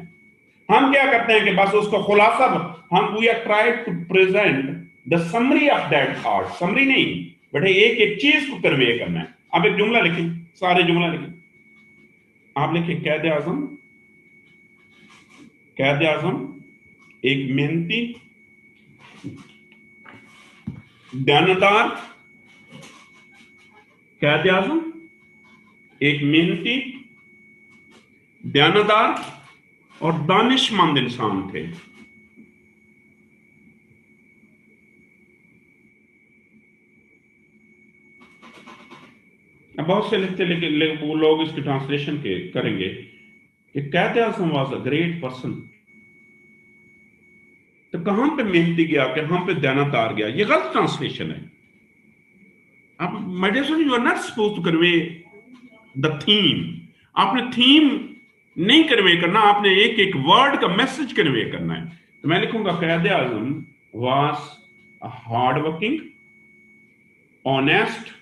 S1: हम क्या करते हैं कि बस उसको खुलासा, हम we are try to present the summary of that thought. Summary नहीं बेटे, एक एक चीज को कन्वे करना है। आप एक जुमला लिखिए, सारे जुमला लिखिए। आप लिखिए कैद आजम, कैद आजम एक मेहनती, दानदार, कैद आजम एक मेहनती, दानदार और दानिशमंद इंसान थे। अब बहुत से लिखते लिखते वो लोग इसकी ट्रांसलेशन के करेंगे कि कैद Azam was a great person. तो कहां पे मेहनती गया, कहां पे दानदार गया? ये गलत ट्रांसलेशन है। आप my dear student, you are not supposed to convey the theme. आपने थीम नहीं कन्वे करना, आपने एक एक वर्ड का मैसेज कन्वे करना है। तो मैं लिखूंगा Quaid Azam was a hard working, honest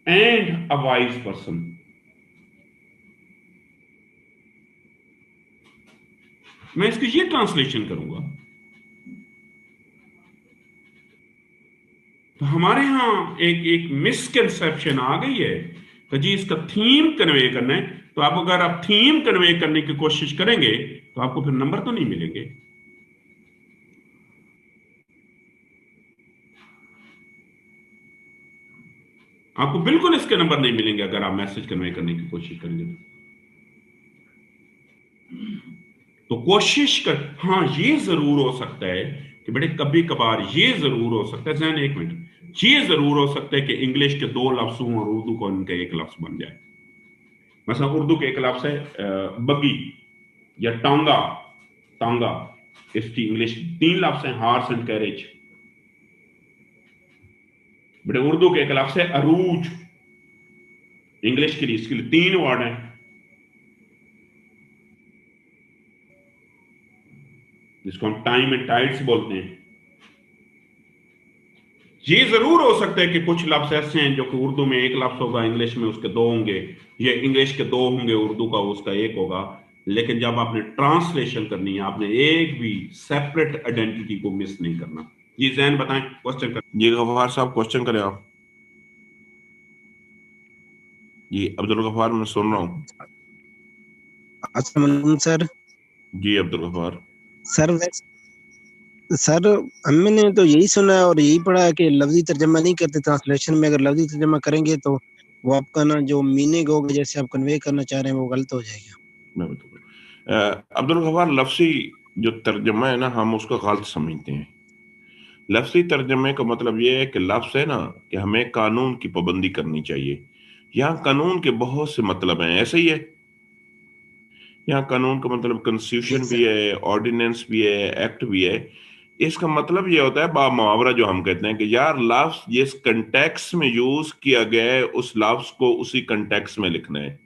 S1: and a wise person. मैं इसकी ये ट्रांसलेशन करूंगा। तो हमारे यहां एक एक मिसकंसेप्शन आ गई है कि जी इसका थीम कन्वे करना है। तो आप अगर आप थीम कन्वे करने की कोशिश करेंगे तो आपको फिर नंबर तो नहीं मिलेंगे। आपको बिल्कुल इसके नंबर नहीं मिलेंगे अगर आप मैसेज कन्वे करने की कोशिश करेंगे। तो कोशिश कर, हाँ ये जरूर हो सकता है कि बेटे कभी कभार ये जरूर हो सकता है, जहन एक मिनट, ये जरूर हो सकता है कि इंग्लिश के 2 लफ्ज हों और उर्दू को उनका एक लफ्ज बन जाए। मतलब उर्दू के एक लफ्ज है बगी या टांगा, टांगा, इसकी इंग्लिश 3 लफ्ज हैं, हॉर्स एंड कैरेज। बेटे उर्दू के एक लफ्ज है अरूज, इंग्लिश के लिए इसके लिए 3 वर्ड हैं। जिसको हम टाइम एंड टाइड्स बोलते हैं। ये जरूर हो सकता है कि कुछ लफ्ज ऐसे हैं जो कि उर्दू में एक लफ्ज होगा, इंग्लिश में उसके 2 होंगे, या इंग्लिश के 2 होंगे, उर्दू का उसका 1 होगा। लेकिन जब आपने ट्रांसलेशन करनी है, आपने एक भी सेपरेट आइडेंटिटी को मिस नहीं करना। जी जैन बताएं, क्वेश्चन करें।
S2: जी गफ्फार साहब क्वेश्चन करें आप। जी अब्दुल गफ्फार, मैं सुन रहा हूँ।
S7: अस्सलाम वालेकुम सर।
S2: जी अब्दुल गफ्फार।
S7: सर सर हमने तो यही सुना है और यही पढ़ा है कि लफ्जी तर्जमा नहीं करते ट्रांसलेशन में। अगर लफ्जी तर्जमा करेंगे तो वो आपका ना जो मीनिंग होगा जैसे आप कन्वे करना चाह रहे हैं वो गलत हो जाएगा।
S2: मैं बताऊंगा अब्दुल गफ्फार, लफ्जी जो तर्जमा है ना हम उसको गलत समझते हैं। लफ्जी तर्जमे का मतलब ये है कि लफ्ज है ना कि हमें कानून की पाबंदी करनी चाहिए। यहाँ कानून के बहुत से मतलब हैं, ऐसे ही है। यहाँ कानून का मतलब कॉन्स्टिट्यूशन भी है, ऑर्डिनेंस भी है, एक्ट भी है। इसका मतलब ये होता है बा मुहावरा जो हम कहते हैं कि यार लफ्ज जिस कंटेक्स में यूज किया गया है उस लफ्ज को उसी कंटेक्स में लिखना है।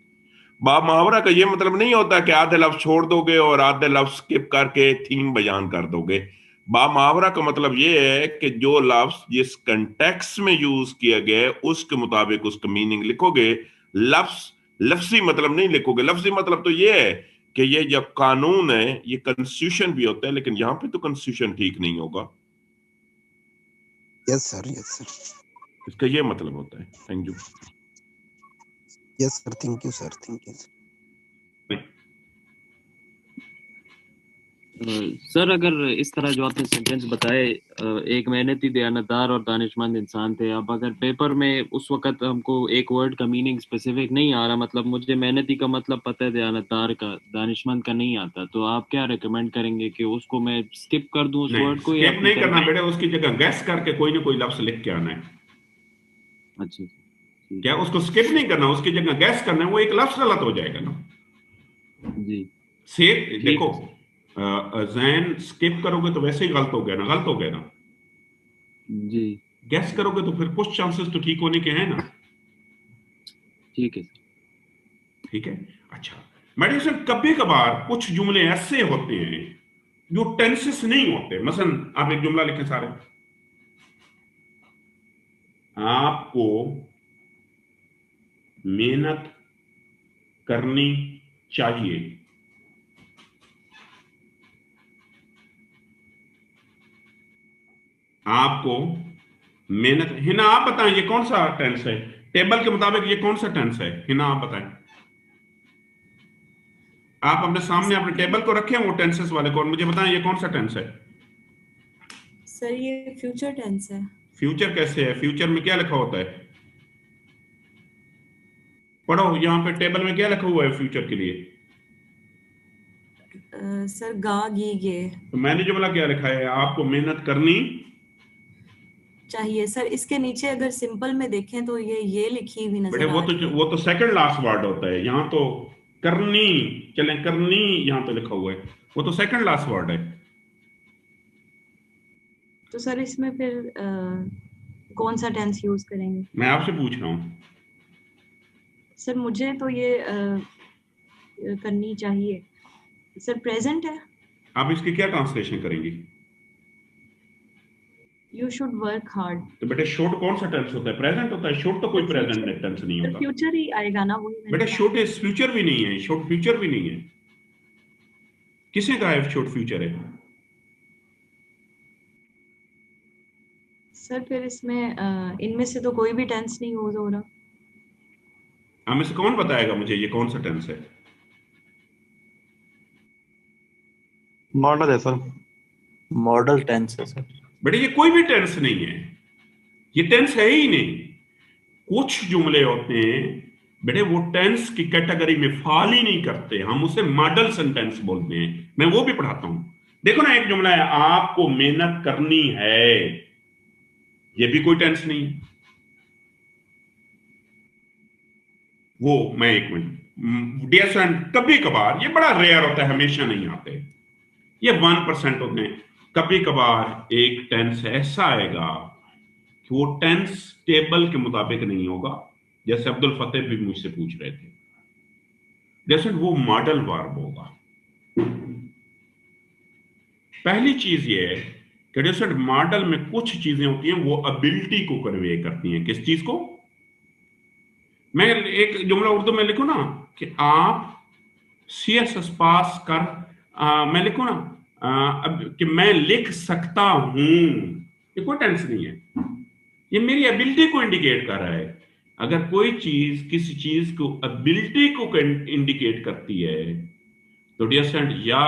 S2: बा मुहावरा का ये मतलब नहीं होता कि आधे लफ्ज छोड़ दोगे और आधे लफ्ज स्किप करके थीम बयान कर दोगे। बा मुहावरा का मतलब ये है कि जो लफ्ज जिस कंटेक्स में यूज किया गया है उसके मुताबिक उसका मीनिंग लिखोगे। लफ्ज लफ्जी मतलब नहीं लिखोगे। लफ्जी मतलब तो ये है कि ये जब कानून है ये कॉन्स्टिट्यूशन भी होता है, लेकिन यहां पे तो कॉन्स्टिट्यूशन ठीक नहीं होगा।
S7: यस सर, यस सर,
S2: इसका ये मतलब होता है। Thank you.
S7: Yes sir, thank you sir, thank you.
S8: Sir अगर इस तरह जो आपने सेंटेंस बताए, एक मेहनती दयानतदार और दानिशमंद इंसान थे। अब अगर पेपर में उस वक्त हमको एक वर्ड का मीनिंग स्पेसिफिक नहीं आ रहा, मतलब मुझे मेहनती का मतलब पता है, दयानतदार का, दानिशमंद का नहीं आता, तो आप क्या रेकमेंड करेंगे कि उसको मैं स्किप कर दूं उस वर्ड को, या
S1: स्किप नहीं करना बेटे, उसकी जगह गैस करके कोई ना कोई लफ्ज लिख के आना है।
S8: अच्छा
S1: क्या उसको स्किप नहीं करना, उसकी जगह गैस करना है, वो एक लफ्ज गलत हो जाएगा ना
S8: जी।
S1: से। देखो जहन स्किप करोगे तो वैसे ही गलत हो गया ना, गलत हो गया ना
S8: जी।
S1: गैस करोगे तो फिर कुछ चांसेस तो ठीक होने के हैं ना।
S8: ठीक है,
S1: ठीक है। अच्छा मेडिसन, कभी कभार कुछ जुमले ऐसे होते हैं जो टेंसेस नहीं होते। मसलन आप एक जुमला लिखें सारे, आपको मेहनत करनी चाहिए। आपको मेहनत, हिना आप बताएं ये कौन सा टेंस है टेबल के मुताबिक, ये कौन सा टेंस है? हिना आप बताएं। आप अपने सामने अपने टेबल को रखें वो टेंसेस वाले को, और मुझे बताएं ये कौन सा टेंस है।
S5: सर ये फ्यूचर टेंस है।
S1: फ्यूचर कैसे है? फ्यूचर में क्या लिखा होता है? पढ़ो यहां पे टेबल में क्या लिखा हुआ है फ्यूचर के लिए।
S5: सर गा गी गे
S1: तो मैंने जुमला क्या लिखा है? आपको मेहनत करनी
S5: चाहिए। सर इसके नीचे अगर सिंपल में देखें तो ये लिखी हुई
S1: बेटे,
S5: नजर आ रही है।
S1: वो तो सेकंड लास्ट वर्ड होता है। यहाँ तो करनी, चले करनी यहाँ पे लिखा हुआ है, वो तो सेकंड लास्ट वर्ड है।
S5: तो सर इसमें फिर कौन सा टेंस यूज करेंगे?
S1: मैं आपसे पूछ रहा हूँ।
S5: सर मुझे तो ये करनी चाहिए। सर प्रेजेंट है।
S1: आप इसकी क्या ट्रांसलेशन करेंगी?
S5: You should work hard.
S1: तो बेटे शुड कौन सा टेंस होता है? प्रेजेंट होता है। शुड तो कोई प्रेजेंट टेंस नहीं होता।
S5: फ्यूचर ही आएगा ना, वही
S1: बेटे शुड इज फ्यूचर भी नहीं है, शुड फ्यूचर भी नहीं है। किसने कहा है शुड फ्यूचर है?
S5: सर फिर इसमें इनमें से तो कोई भी टेंस नहीं यूज हो रहा।
S1: हमें से कौन बताएगा मुझे ये कौन सा टेंस है?
S9: मॉडल है सर, मॉडल टेंस है सर।
S1: बेटे ये कोई भी टेंस नहीं है, ये टेंस है ही नहीं। कुछ जुमले होते हैं बेटे वो टेंस की कैटेगरी में फॉल ही नहीं करते, हम उसे मॉडल सेंटेंस बोलते हैं। मैं वो भी पढ़ाता हूं। देखो ना, एक जुमला है आपको मेहनत करनी है, ये भी कोई टेंस नहीं है। वो मैं एक मिनट डियर फ्रेंड, कभी कभार, ये बड़ा रेयर होता है, हमेशा नहीं आते, ये 1% होते हैं। कभी कभार एक टेंस ऐसा आएगा कि वो टेंस टेबल के मुताबिक नहीं होगा, जैसे अब्दुल फतेह भी मुझसे पूछ रहे थे। जैसे वो मॉडल वर्ब होगा। पहली चीज ये है कि जैसे मॉडल में कुछ चीजें होती हैं वो एबिलिटी को कन्वे करती हैं। किस चीज को? मैं एक जुमला उर्दू में लिखूं ना कि आप CSS पास कर, मैं लिखूं ना अब कि मैं लिख सकता हूं, ये कोई टेंस नहीं है, ये मेरी एबिलिटी को इंडिकेट कर रहा है। अगर कोई चीज किसी चीज को एबिलिटी को इंडिकेट करती है तो डियर स्टूडेंट, या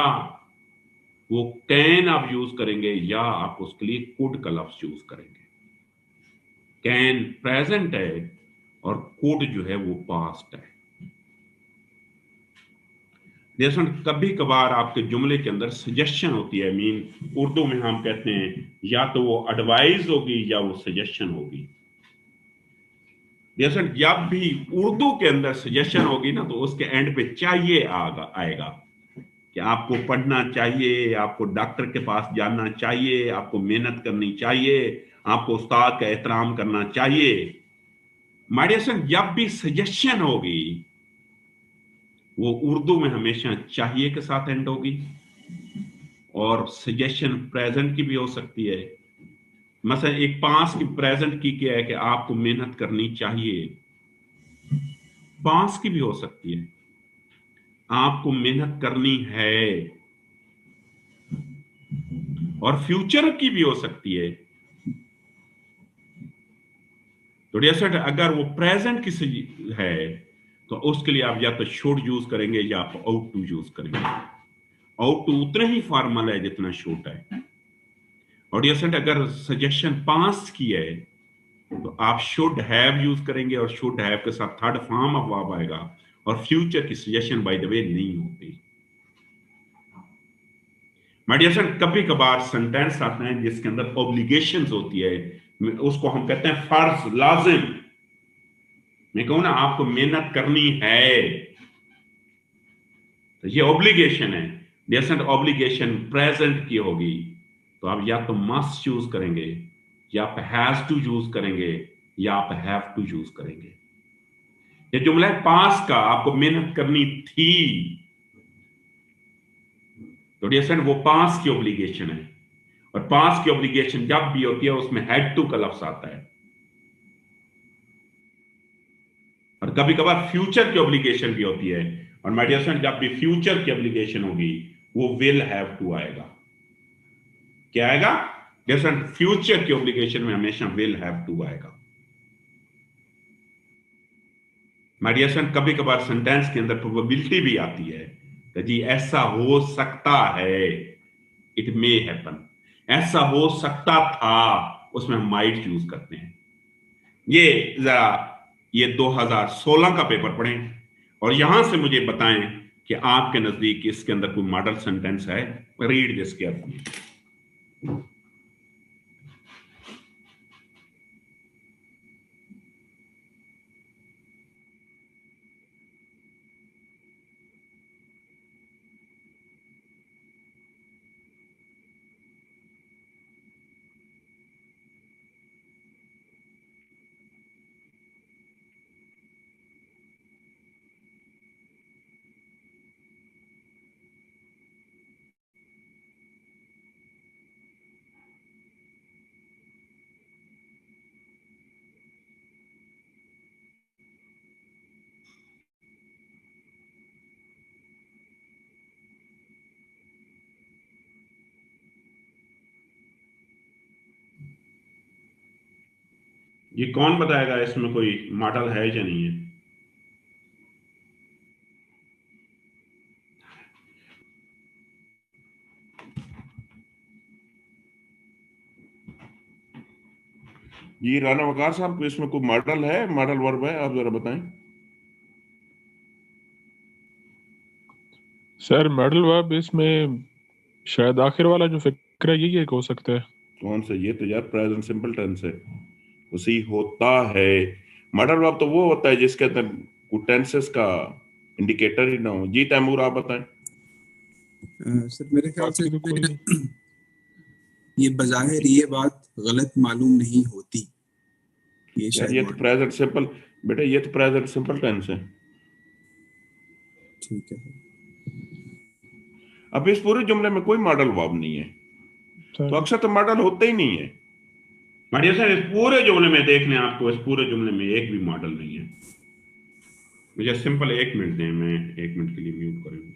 S1: वो कैन आप यूज करेंगे या आप उसके लिए कुड का लफ्ज यूज करेंगे। कैन प्रेजेंट है और कुड जो है वो पास्ट है। डियर स्टूडेंट, कभी कभार आपके जुमले के अंदर सजेशन होती है। मीन उर्दू में हम कहते हैं या तो वो एडवाइस होगी या वो सजेशन होगी। डियर स्टूडेंट, जब भी उर्दू के अंदर सजेशन होगी ना, तो उसके एंड पे चाहिए आएगा कि आपको पढ़ना चाहिए, आपको डॉक्टर के पास जाना चाहिए, आपको मेहनत करनी चाहिए, आपको उस्ताद का एहतराम करना चाहिए। माय डियर स्टूडेंट, जब भी सजेशन होगी वो उर्दू में हमेशा चाहिए के साथ एंड होगी। और सजेशन प्रेजेंट की भी हो सकती है। मसलन एक पास की प्रेजेंट की क्या है कि आपको मेहनत करनी चाहिए, पास की भी हो सकती है आपको मेहनत करनी है, और फ्यूचर की भी हो सकती है। तो डियर स्टूडेंट, अगर वो प्रेजेंट की है तो उसके लिए आप या तो शुड यूज करेंगे या आप आउट टू यूज करेंगे। आउट टू उतना ही फॉर्मल है जितना शुड है। और डियर स्टूडेंट, अगर सजेशन पास्ट की है तो आप शुड हैव यूज करेंगे, और शुड हैव के साथ थर्ड फॉर्म ऑफ वर्ब आएगा। और फ्यूचर की सजेशन बाय द वे नहीं होती। माय डियर फ्रेंड, कभी कभार सेंटेंस आते हैं जिसके अंदर ऑब्लिगेशंस होती है, उसको हम कहते हैं फर्ज, लाजिम। मैं कहूं ना आपको मेहनत करनी है, तो ये ऑब्लिगेशन है। डियर फ्रेंड, ऑब्लिगेशन प्रेजेंट की होगी तो आप या तो मस्ट यूज करेंगे, या आप हैज टू यूज करेंगे, या आप हैव टू यूज करेंगे। ये जुमला है पास का, आपको मेहनत करनी थी, तो डियर फ्रेंड वो पास की ऑब्लिगेशन है। और पास की ऑब्लिगेशन जब भी होती है उसमें हैड टू का लफ्ज आता है। और कभी कभार फ्यूचर की ऑब्लिगेशन भी होती है, और माय डियर फ्रेंड जब भी फ्यूचर की ऑब्लिगेशन होगी वो विल हैव टू आएगा। क्या आएगा? डियर फ्रेंड, फ्यूचर की ऑब्लिगेशन में हमेशा विल हैव टू आएगा। माय डियर फ्रेंड, कभी कभार सेंटेंस के अंदर प्रोबेबिलिटी भी आती है कि जी ऐसा हो सकता है, इट मे हैपन। ऐसा हो सकता था, उसमें हम माइट यूज करते हैं। ये जरा ये 2016 का पेपर पढ़ें और यहां से मुझे बताएं कि आपके नजदीक इसके अंदर कोई मॉडल सेंटेंस है। Read this carefully. ये कौन बताएगा इसमें कोई मॉडल है या नहीं है?
S2: जी राना वकार साहब, इसमें कोई मॉडल है, मॉडल वर्ब है, आप जरा बताएं।
S4: सर मॉडल वर्ब इसमें शायद आखिर वाला जो फिक्र है यही एक हो सकता है।
S2: कौन सा? ये तो यार प्रेजेंट सिंपल टेंस है, उसी होता है। मॉडल वर्ब तो वो होता है जिसके अंदर टेंसेस का इंडिकेटर ही ना हो। जी तैमूर, आप बताएं।
S10: सर मेरे ख्याल से
S4: बाकी तो कोई
S10: ये बज़ाहिर ये बात गलत मालूम नहीं होती, ये
S2: यार
S10: शायद
S2: ये तो प्रेजेंट सिंपल, बेटा ये तो प्रेजेंट सिंपल टेंस है।
S10: ठीक है।
S2: अब इस पूरे जुमले में कोई मॉडल वर्ब नहीं है, तो अक्सर तो मॉडल होते ही नहीं है।
S1: माडिया सर, इस पूरे जुमले में देख लें, आपको इस पूरे जुमले में एक भी मॉडल नहीं है। मुझे सिंपल 1 मिनट दें, मैं 1 मिनट के लिए म्यूट करूंगी।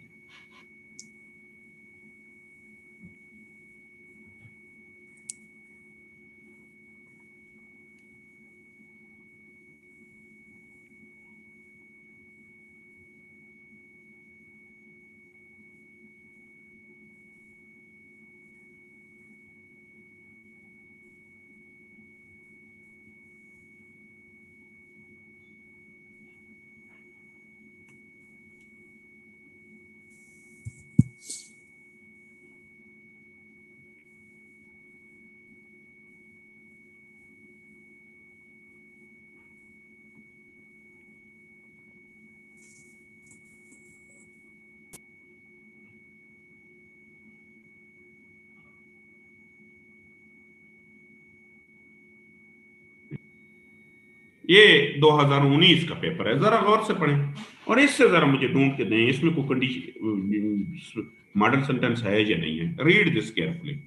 S1: ये 2019 का पेपर है, जरा गौर से पढ़ें और इससे जरा मुझे ढूंढ के दें इसमें कोई कंडीशन मॉडल सेंटेंस है या नहीं है। Read this carefully.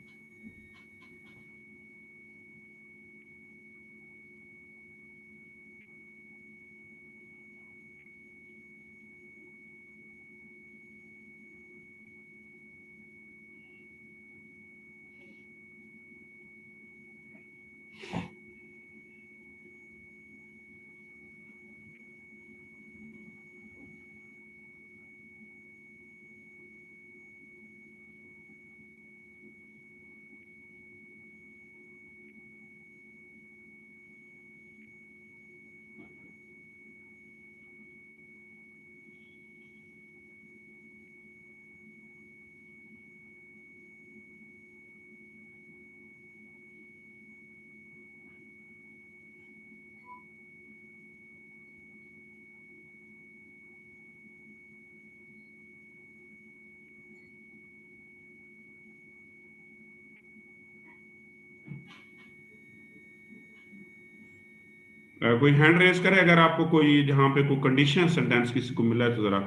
S1: कोई हैंड रेज करे अगर आपको कोई जहां पे कोई कंडीशनल सेंटेंस किसी को मिला है तो जरा।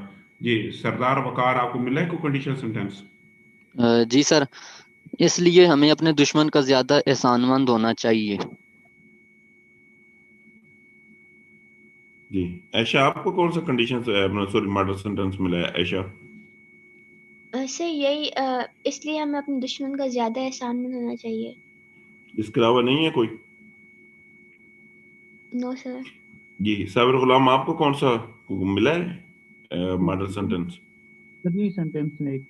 S1: जी सरदार वकार, आपको मिला है कोई कंडीशनल सेंटेंस?
S11: जी सर, इसलिए हमें अपने दुश्मन का ज्यादा एहसानमंद होना चाहिए।
S2: जी ऐशा, आपको कौन सा कंडीशन सॉरी मॉडल सेंटेंस मिला है ऐशा?
S12: सर यही इसलिए हमें अपने दुश्मन का ज्यादा एहसानमंद होना चाहिए।
S2: इसके अलावा नहीं है कोई?
S12: No sir.
S2: जी साबिर गुलाम, आपको कौन सा मिला है मॉडल सेंटेंस?
S13: सभी सेंटेंस में एक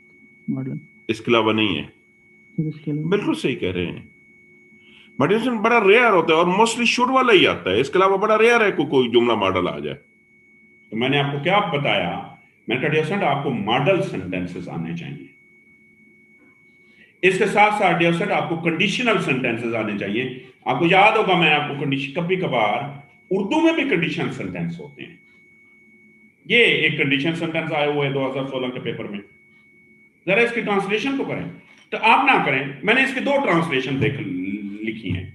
S13: मॉडल,
S2: इसके अलावा नहीं है?
S13: इसके अलावा
S2: बिल्कुल सही कह रहे हैं। मॉडल सेंटेंस बड़ा रेयर होता है और मोस्टली शुड वाला ही आता है। इसके अलावा बड़ा रेयर है कोई जुमला मॉडल आ जाए।
S1: तो मैंने आपको क्या बताया, मैंने कहा डियर स्टूडेंट आपको मॉडल सेंटेंसेस आने चाहिए। इसके साथ साथ डियर स्टूडेंट आपको कंडीशनल सेंटेंसेस आने चाहिए। आपको याद होगा मैं आपको कंडीशन, कभी कभार उर्दू में भी कंडीशनल सेंटेंस होते हैं। ये एक कंडीशन सेंटेंस आया हुआ है 2016 के पेपर में, जरा इसकी ट्रांसलेशन तो करें। तो आप ना करें, मैंने इसकी 2 ट्रांसलेशन लिखी हैं,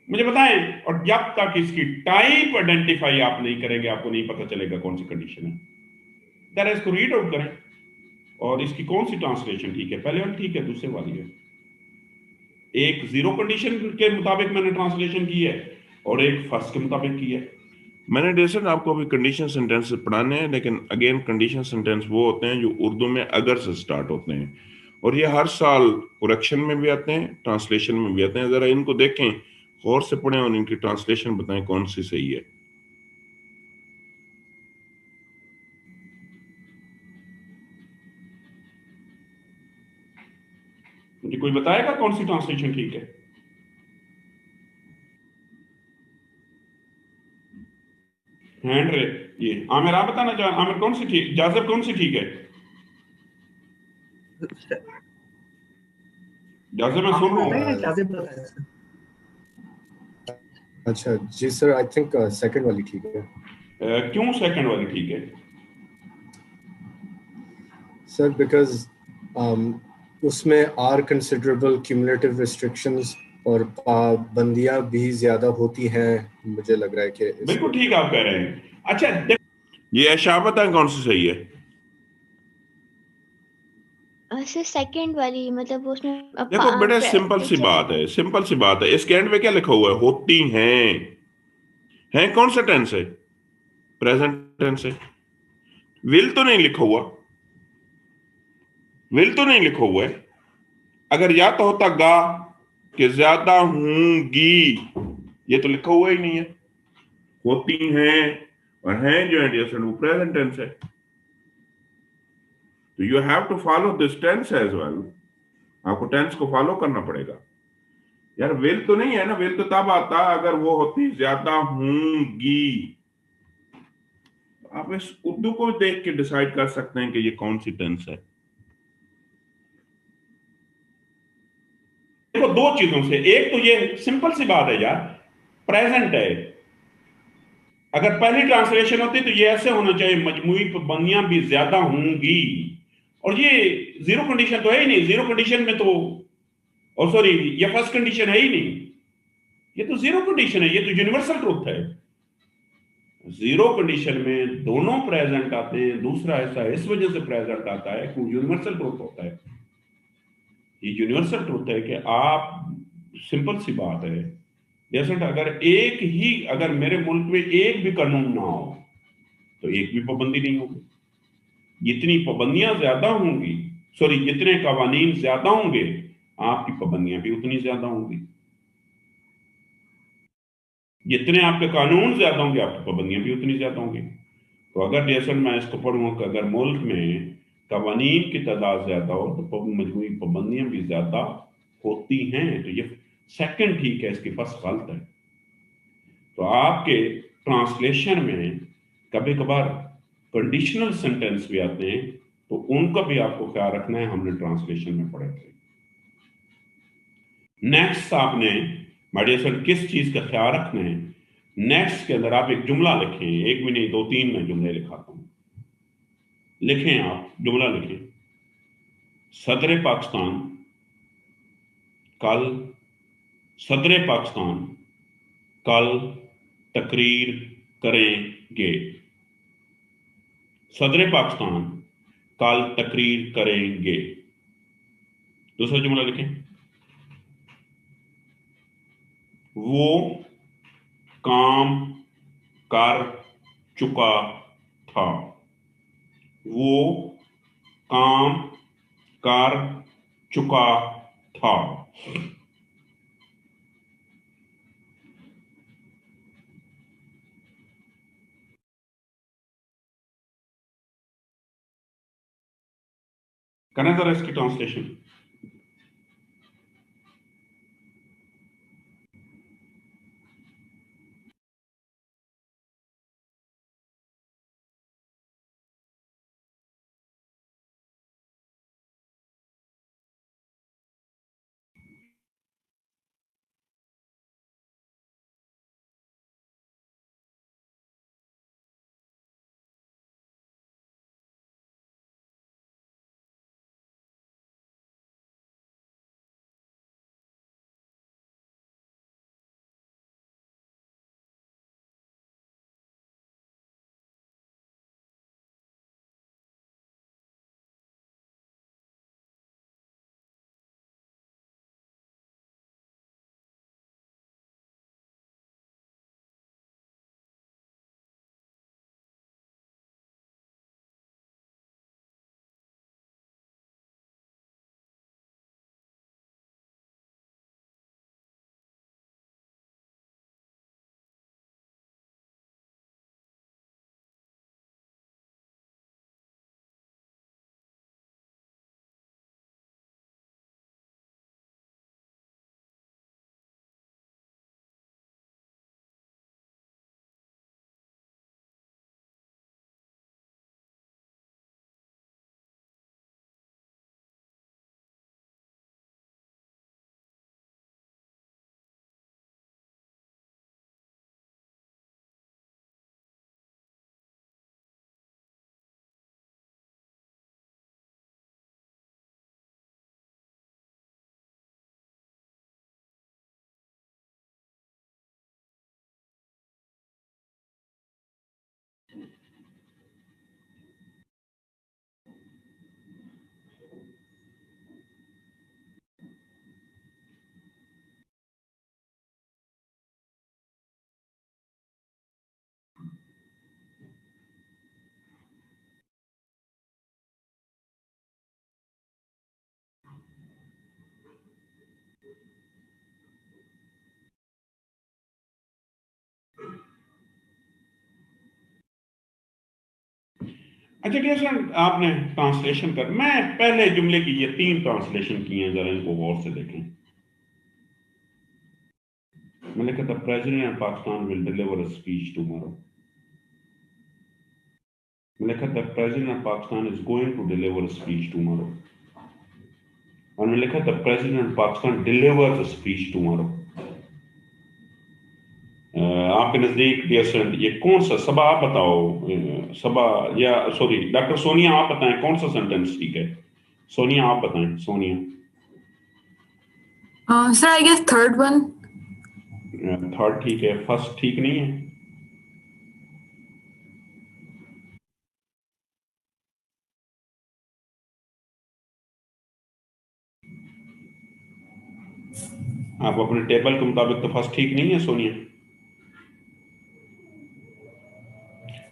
S1: मुझे बताएं। और जब तक इसकी टाइप आइडेंटिफाई आप नहीं करेंगे आपको नहीं पता चलेगा कौन सी कंडीशन है। जरा इसको रीड आउट करें और इसकी कौन सी ट्रांसलेशन ठीक है, पहले वाली ठीक है, दूसरे वाली है। एक 0 कंडीशन के मुताबिक मैंने ट्रांसलेशन की है और एक फर्स्ट के मुताबिक की है।
S2: मैंने डेसन आपको अभी कंडीशन सेंटेंस पढ़ाने हैं, लेकिन अगेन कंडीशन सेंटेंस वो होते हैं जो उर्दू में अगर से स्टार्ट होते हैं और ये हर साल करेक्शन में भी आते हैं, ट्रांसलेशन में भी आते हैं। जरा इनको देखें, गौर से पढ़ें और इनकी ट्रांसलेशन बताएं कौन सी सही है।
S1: मुझे कोई बताएगा कौन सी ट्रांसलेशन ठीक है? हैंड रे, ये आमिर आप बताना चाह, आमिर कौन सी ठीक, जाजिब कौन सी ठीक है? जाजिब मैं सुन रहा हूँ।
S14: अच्छा जी सर, आई थिंक सेकंड वाली ठीक है।
S1: क्यों सेकंड वाली ठीक है?
S14: सर बिकॉज उसमें आर कंसिडरेबल क्यूमुलेटिव रिस्ट्रिक्शंस और पाबंदियां भी ज्यादा होती हैं, मुझे लग रहा है कि
S1: बिल्कुल ठीक आप कह रहे हैं। अच्छा
S2: ये ऐशा बताएं कौन सी सही है?
S12: सर सेकंड वाली, मतलब उसमें
S2: देखो बड़े सिंपल सी बात है, सिंपल सी बात है। इसके एंड में क्या लिखा हुआ है? होती हैं कौन सा टेंस है? प्रेजेंट टेंस है। विल तो नहीं लिखा हुआ, विल तो नहीं लिखा हुआ है। अगर या तो होता गा कि ज्यादा हूंगी, ये तो लिखा हुआ ही नहीं है। होती हैं और हैं जो है वो प्रेजेंट टेंस है। तो you have to follow this tense as well. आपको टेंस को फॉलो करना पड़ेगा। यार विल तो नहीं है ना, विल तो तब आता अगर वो होती ज्यादा हूंगी। आप इस उर्दू को देख के डिसाइड कर सकते हैं कि ये कौन सी टेंस है।
S1: देखो 2 चीजों से, एक तो ये सिंपल सी बात है यार, प्रेजेंट है। अगर पहली ट्रांसलेशन होती तो ये ऐसे होना चाहिए, मजमूई पाबंदियां भी ज्यादा होंगी। और ये 0 कंडीशन तो है ही नहीं। 0 कंडीशन में तो, और सॉरी ये फर्स्ट कंडीशन है ही नहीं। ये तो जीरो कंडीशन है, ये तो यूनिवर्सल ट्रूथ है। जीरो कंडीशन में दोनों प्रेजेंट आते हैं, दूसरा ऐसा इस वजह से प्रेजेंट आता है कि यूनिवर्सल ट्रूथ होता है। ये यूनिवर्सल ट्रूथ है कि आप, सिंपल सी बात है, जैसे अगर मेरे मुल्क में एक भी कानून ना हो तो एक भी पाबंदी नहीं होगी। जितनी पाबंदियां ज्यादा होंगी, जितने कवानीन ज्यादा होंगे, आपकी पाबंदियां भी उतनी ज्यादा होंगी। जितने आपके कानून ज्यादा होंगे, आपकी पाबंदियां भी उतनी ज्यादा होंगी। तो अगर जैसे मैं इसको पढ़ूँ कि अगर मुल्क में कवानीन की तादाद ज्यादा हो तो मजमूई पाबंदियां भी ज्यादा होती हैं, तो ये सेकंड ठीक है, इसकी फर्स्ट गलत है। तो आपके ट्रांसलेशन में कभी कभार कंडीशनल सेंटेंस भी आते हैं, तो उनका भी आपको ख्याल रखना है, हमने ट्रांसलेशन में पढ़े थे। नेक्स्ट आपने मेडिसन किस चीज का ख्याल रखना है, नेक्स्ट के अंदर आप एक जुमला लिखें, एक भी नहीं 2-3 मैं जुमले लिखाता हूं। लिखें, आप जुमला लिखें, सदर पाकिस्तान कल तकरीर करेंगे। सदर पाकिस्तान कल तकरीर करेंगे। दूसरा जुमला लिखें, वो काम कर चुका था। वो काम कर चुका था। करें जरा इसकी ट्रांसलेशन। अच्छा डियर स्टूडेंट, आपने ट्रांसलेशन कर, मैं पहले जुमले की ये 3 ट्रांसलेशन किए हैं, जरा इनको गौर से देखें। मैंने कहा था president of Pakistan will deliver a speech tomorrow. मैंने कहा था president of Pakistan is going to deliver a speech tomorrow. और मैंने लिखा था president of Pakistan delivers a speech tomorrow. आपके नजदीक डियर स्टूडेंट ये कौन सा, सबा आप बताओ, सबा या सॉरी डॉक्टर सोनिया आप बताएं कौन सा सेंटेंस ठीक है। सोनिया आप बताएं, Sonia.
S15: Sir, I guess third one.
S1: Third ठीक है, फर्स्ट ठीक नहीं है। आप अपने टेबल के मुताबिक तो फर्स्ट ठीक नहीं है सोनिया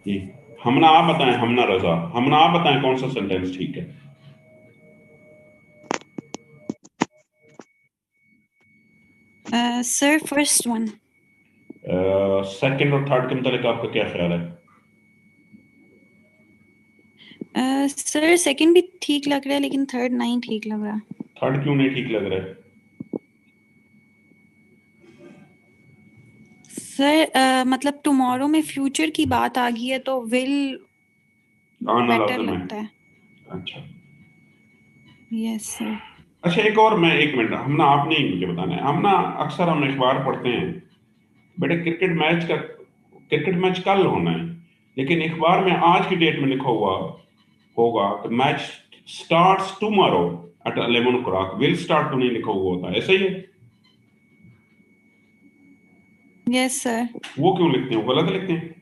S1: जी। हमना आप बताएं, हमना रजा, हमना आप बताएं कौन सा सेंटेंस ठीक है।
S15: Sir first one.
S1: सेकंड और थर्ड के मुताबिक आपका क्या ख्याल है?
S15: सर सेकंड भी ठीक लग रहा है लेकिन थर्ड नहीं ठीक लग रहा।
S1: थर्ड क्यों नहीं ठीक लग रहा है?
S15: सर मतलब टुमारो में फ्यूचर की बात आ गई है तो विल
S1: आना
S15: बेटर
S1: लाजम है।
S15: लगता है।
S1: अच्छा
S15: यस सर।
S1: अच्छा, एक और, मैं 1 मिनट, हमना आपने ही मुझे बताना है। हमना अक्सर हम अखबार पढ़ते हैं बेटे क्रिकेट मैच कल होना है, लेकिन अखबार में आज की डेट में लिखा हुआ होगा कि match starts tomorrow at 11 o'clock, will start तो नहीं लिखा हुआ होता, ऐसा ही है?
S15: Yes sir.
S1: वो क्यों लिखते हैं, वो गलत लिखते हैं?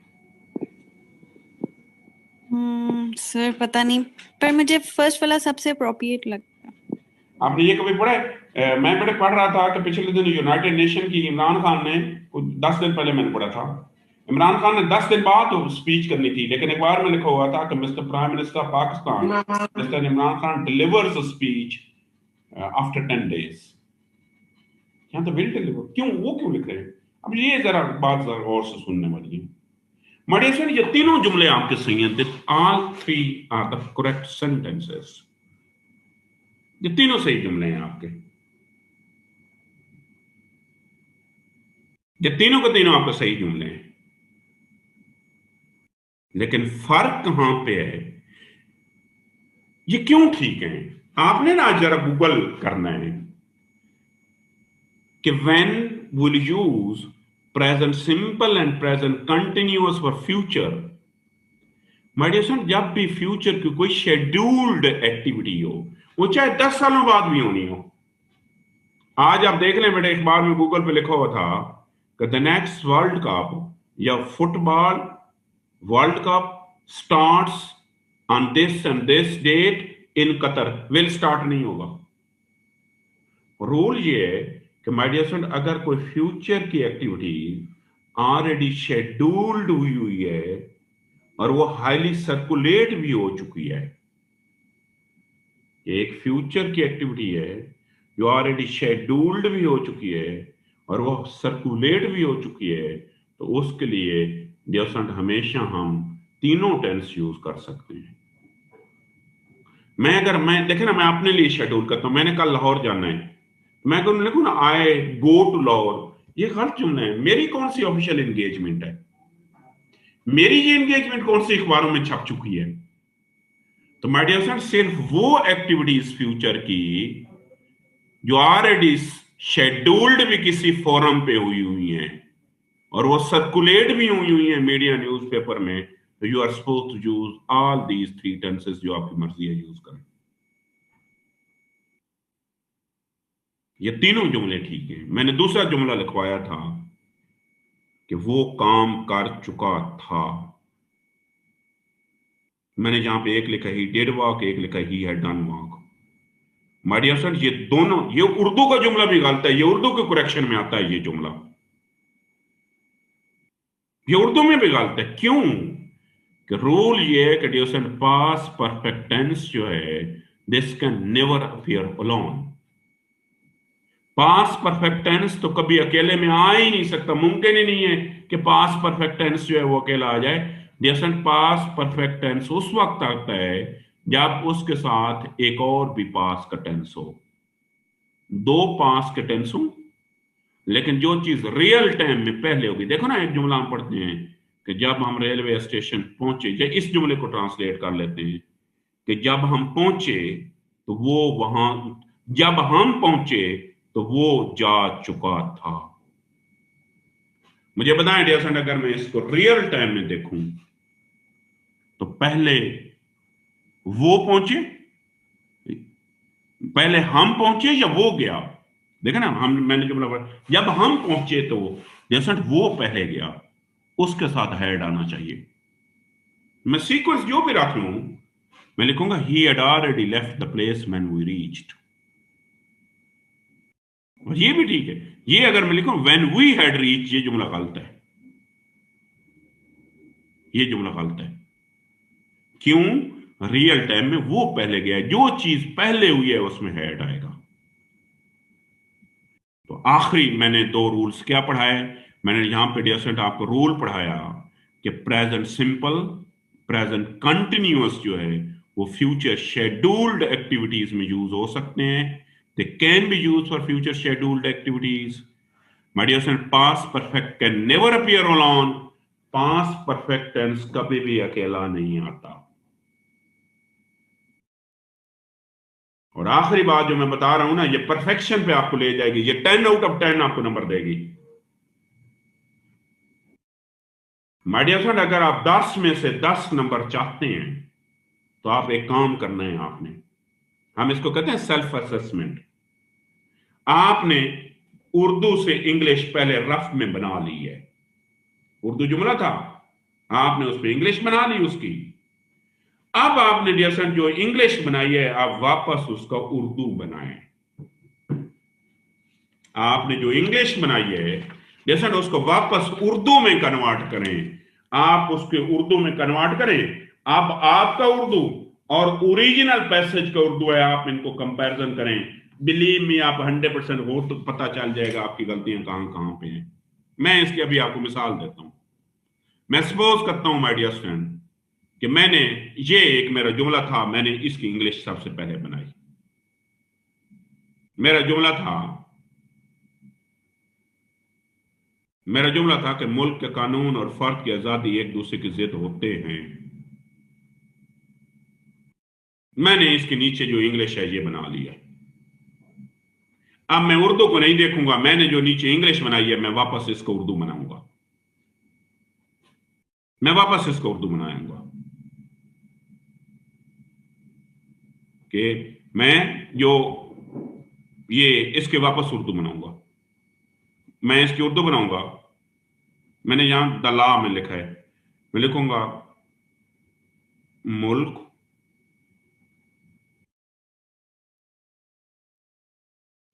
S15: सर पता नहीं, पर मुझे फर्स्ट वाला सबसे अप्रोप्रिएट लगता है।
S1: आपने ये कभी पढ़ा है? मैं बड़े पढ़ रहा था कि पिछले दिन यूनाइटेड नेशन की इमरान खान ने, 10 दिन पहले मैंने पढ़ा था, इमरान खान ने 10 दिन बाद स्पीच करनी थी, लेकिन अखबार में लिखा हुआ था कि mister prime minister of Pakistan mister Imran Khan delivers a speech after 10 days। यहाँ तो विल डिलीवर, क्यों, वो क्यों लिख रहे हैं? अब ये जरा बात जरा और से सुनने वाली है। मडिया सर, ये तीनों जुमले आपके सही हैं। All 3 are the correct sentences. ये तीनों सही जुमले हैं आपके, ये तीनों के तीनों आपके सही जुमले हैं, लेकिन फर्क कहां पे है, ये क्यों ठीक है? आपने ना जरा गूगल करना है कि when will use present simple and present continuous for future. My dear friend, जब भी फ्यूचर की कोई शेड्यूल्ड एक्टिविटी हो, वो चाहे 10 सालों बाद भी होनी हो। आज आप देख लें बेटे, अखबार में गूगल पे लिखा हुआ था कि द नेक्स्ट वर्ल्ड कप या football world cup starts on this and this date in Qatar, will start नहीं होगा। रूल ये है कि माय डियर फ्रेंड, अगर कोई फ्यूचर की एक्टिविटी ऑलरेडी शेड्यूल्ड हुई है और वो हाईली सर्कुलेट भी हो चुकी है, एक फ्यूचर की एक्टिविटी है जो ऑलरेडी शेड्यूल्ड भी हो चुकी है और वो सर्कुलेट भी हो चुकी है, तो उसके लिए डियर फ्रेंड हमेशा हम तीनों टेंस यूज कर सकते हैं। मैं देखे ना, मैं अपने लिए शेड्यूल करता हूं, मैंने कल लाहौर जाना है, मैं कहूँ लिखूं ना आई गो टू लाहौर, ये गलत जुमला है। मेरी कौन सी ऑफिशियल एंगेजमेंट है? मेरी ये एंगेजमेंट कौन सी अखबारों में छप चुकी है? तो माय डियर फ्रेंड, सिर्फ वो एक्टिविटीज फ्यूचर की जो ऑलरेडी शेड्यूल्ड भी किसी फोरम पे हुई हैं और वो सर्कुलेट भी हुई हैं मीडिया न्यूज़पेपर में, तो you are supposed to use all these 3 tenses, जो आपकी मर्जी है यूज करें। ये तीनों जुमले ठीक हैं। मैंने दूसरा जुमला लिखवाया था कि वो काम कर चुका था। मैंने जहां पे एक लिखा ही डिड वॉक, एक लिखा he had done walk. My dear friend, ये दोनों, ये उर्दू का जुमला भी गलत है, ये उर्दू के करेक्शन में आता है ये जुमला, ये उर्दू में भी गलत है। क्यों? कि रूल ये है कि dear friend, past perfect tense जो है this can never appear alone. Past perfect tense तो कभी अकेले में आ ही नहीं सकता, मुमकिन ही नहीं है कि पास्ट परफेक्ट टेंस जो है वो अकेला आ जाए। Dear friend, past perfect tense उस वक्त आता है जब उसके साथ एक और भी पास्ट का टेंस हो, 2 पास्ट के टेंस हो, लेकिन जो चीज रियल टाइम में पहले होगी। देखो ना, एक जुमला हम पढ़ते हैं कि जब हम रेलवे स्टेशन पहुंचे, इस जुमले को ट्रांसलेट कर लेते हैं कि जब हम पहुंचे तो वो वहां, जब हम पहुंचे तो वो जा चुका था। मुझे बताएं डियर फ्रेंड, अगर मैं इसको रियल टाइम में देखूं तो पहले वो पहुंचे, पहले हम पहुंचे या वो गया? देखा ना, मैंने जुमला पढ़ा, जब हम पहुंचे तो जैसे वो पहले गया उसके साथ हैड आना चाहिए। मैं सीक्वेंस जो भी रख लूं, मैं लिखूंगा he had already left the place when we reached, और ये भी ठीक है। ये अगर मैं लिखूं व्हेन वी हैड रीच, ये जुमला गलत है, ये जुमला गलत है। क्यों? रियल टाइम में वो पहले गया है, जो चीज पहले हुई है उसमें हैड आएगा। तो आखिरी मैंने 2 रूल्स क्या पढ़ाए, मैंने यहां पे डियर आपको रूल पढ़ाया कि प्रेजेंट सिंपल, प्रेजेंट कंटिन्यूअस जो है वो फ्यूचर शेड्यूल्ड एक्टिविटीज में यूज हो सकते हैं। They can be use for future scheduled activities. My dear friend, past perfect can never appear alone. Past perfect tense कभी भी अकेला नहीं आता। और आखिरी बात जो मैं बता रहा हूं ना, ये परफेक्शन पे आपको ले जाएगी, ये 10 आउट ऑफ 10 आपको नंबर देगी। माय डियर फ्रेंड, अगर आप 10 में से 10 नंबर चाहते हैं तो आप एक काम करना है आपने, हम इसको कहते हैं सेल्फ असेसमेंट। आपने उर्दू से इंग्लिश पहले रफ में बना ली है, उर्दू जुमला था, आपने उस पर इंग्लिश बना ली उसकी। अब आपने डियर फ्रेंड जो इंग्लिश बनाई है, आप वापस उसका उर्दू बनाएं। आपने जो इंग्लिश बनाई है डियर फ्रेंड, उसको वापस उर्दू में कन्वर्ट करें। आप उसके उर्दू में कन्वर्ट करें। अब आपका उर्दू और ओरिजिनल पैसेज का उर्दू है, आप इनको कंपैरिजन करें। बिलीव मी, आप 100% हो तो पता चल जाएगा आपकी गलतियां कहां कहां पे हैं। मैं इसकी अभी आपको मिसाल देता हूं। मैं सपोज करता हूं माय डियर फ्रेंड कि मैंने ये एक मेरा जुमला था, मैंने इसकी इंग्लिश सबसे पहले बनाई। मेरा जुमला था कि मुल्क के कानून और फर्द की आजादी एक दूसरे की जिद होते हैं। मैंने इसके नीचे जो इंग्लिश है ये बना लिया। अब मैं उर्दू को नहीं देखूंगा, मैंने जो नीचे इंग्लिश बनाई है मैं वापस इसको उर्दू बनाऊंगा, मैं वापस इसको उर्दू बनाऊंगा कि मैं जो ये इसके वापस उर्दू बनाऊंगा, मैं इसकी उर्दू बनाऊंगा। मैंने यहां द लॉ में लिखा है, मैं लिखूंगा मुल्क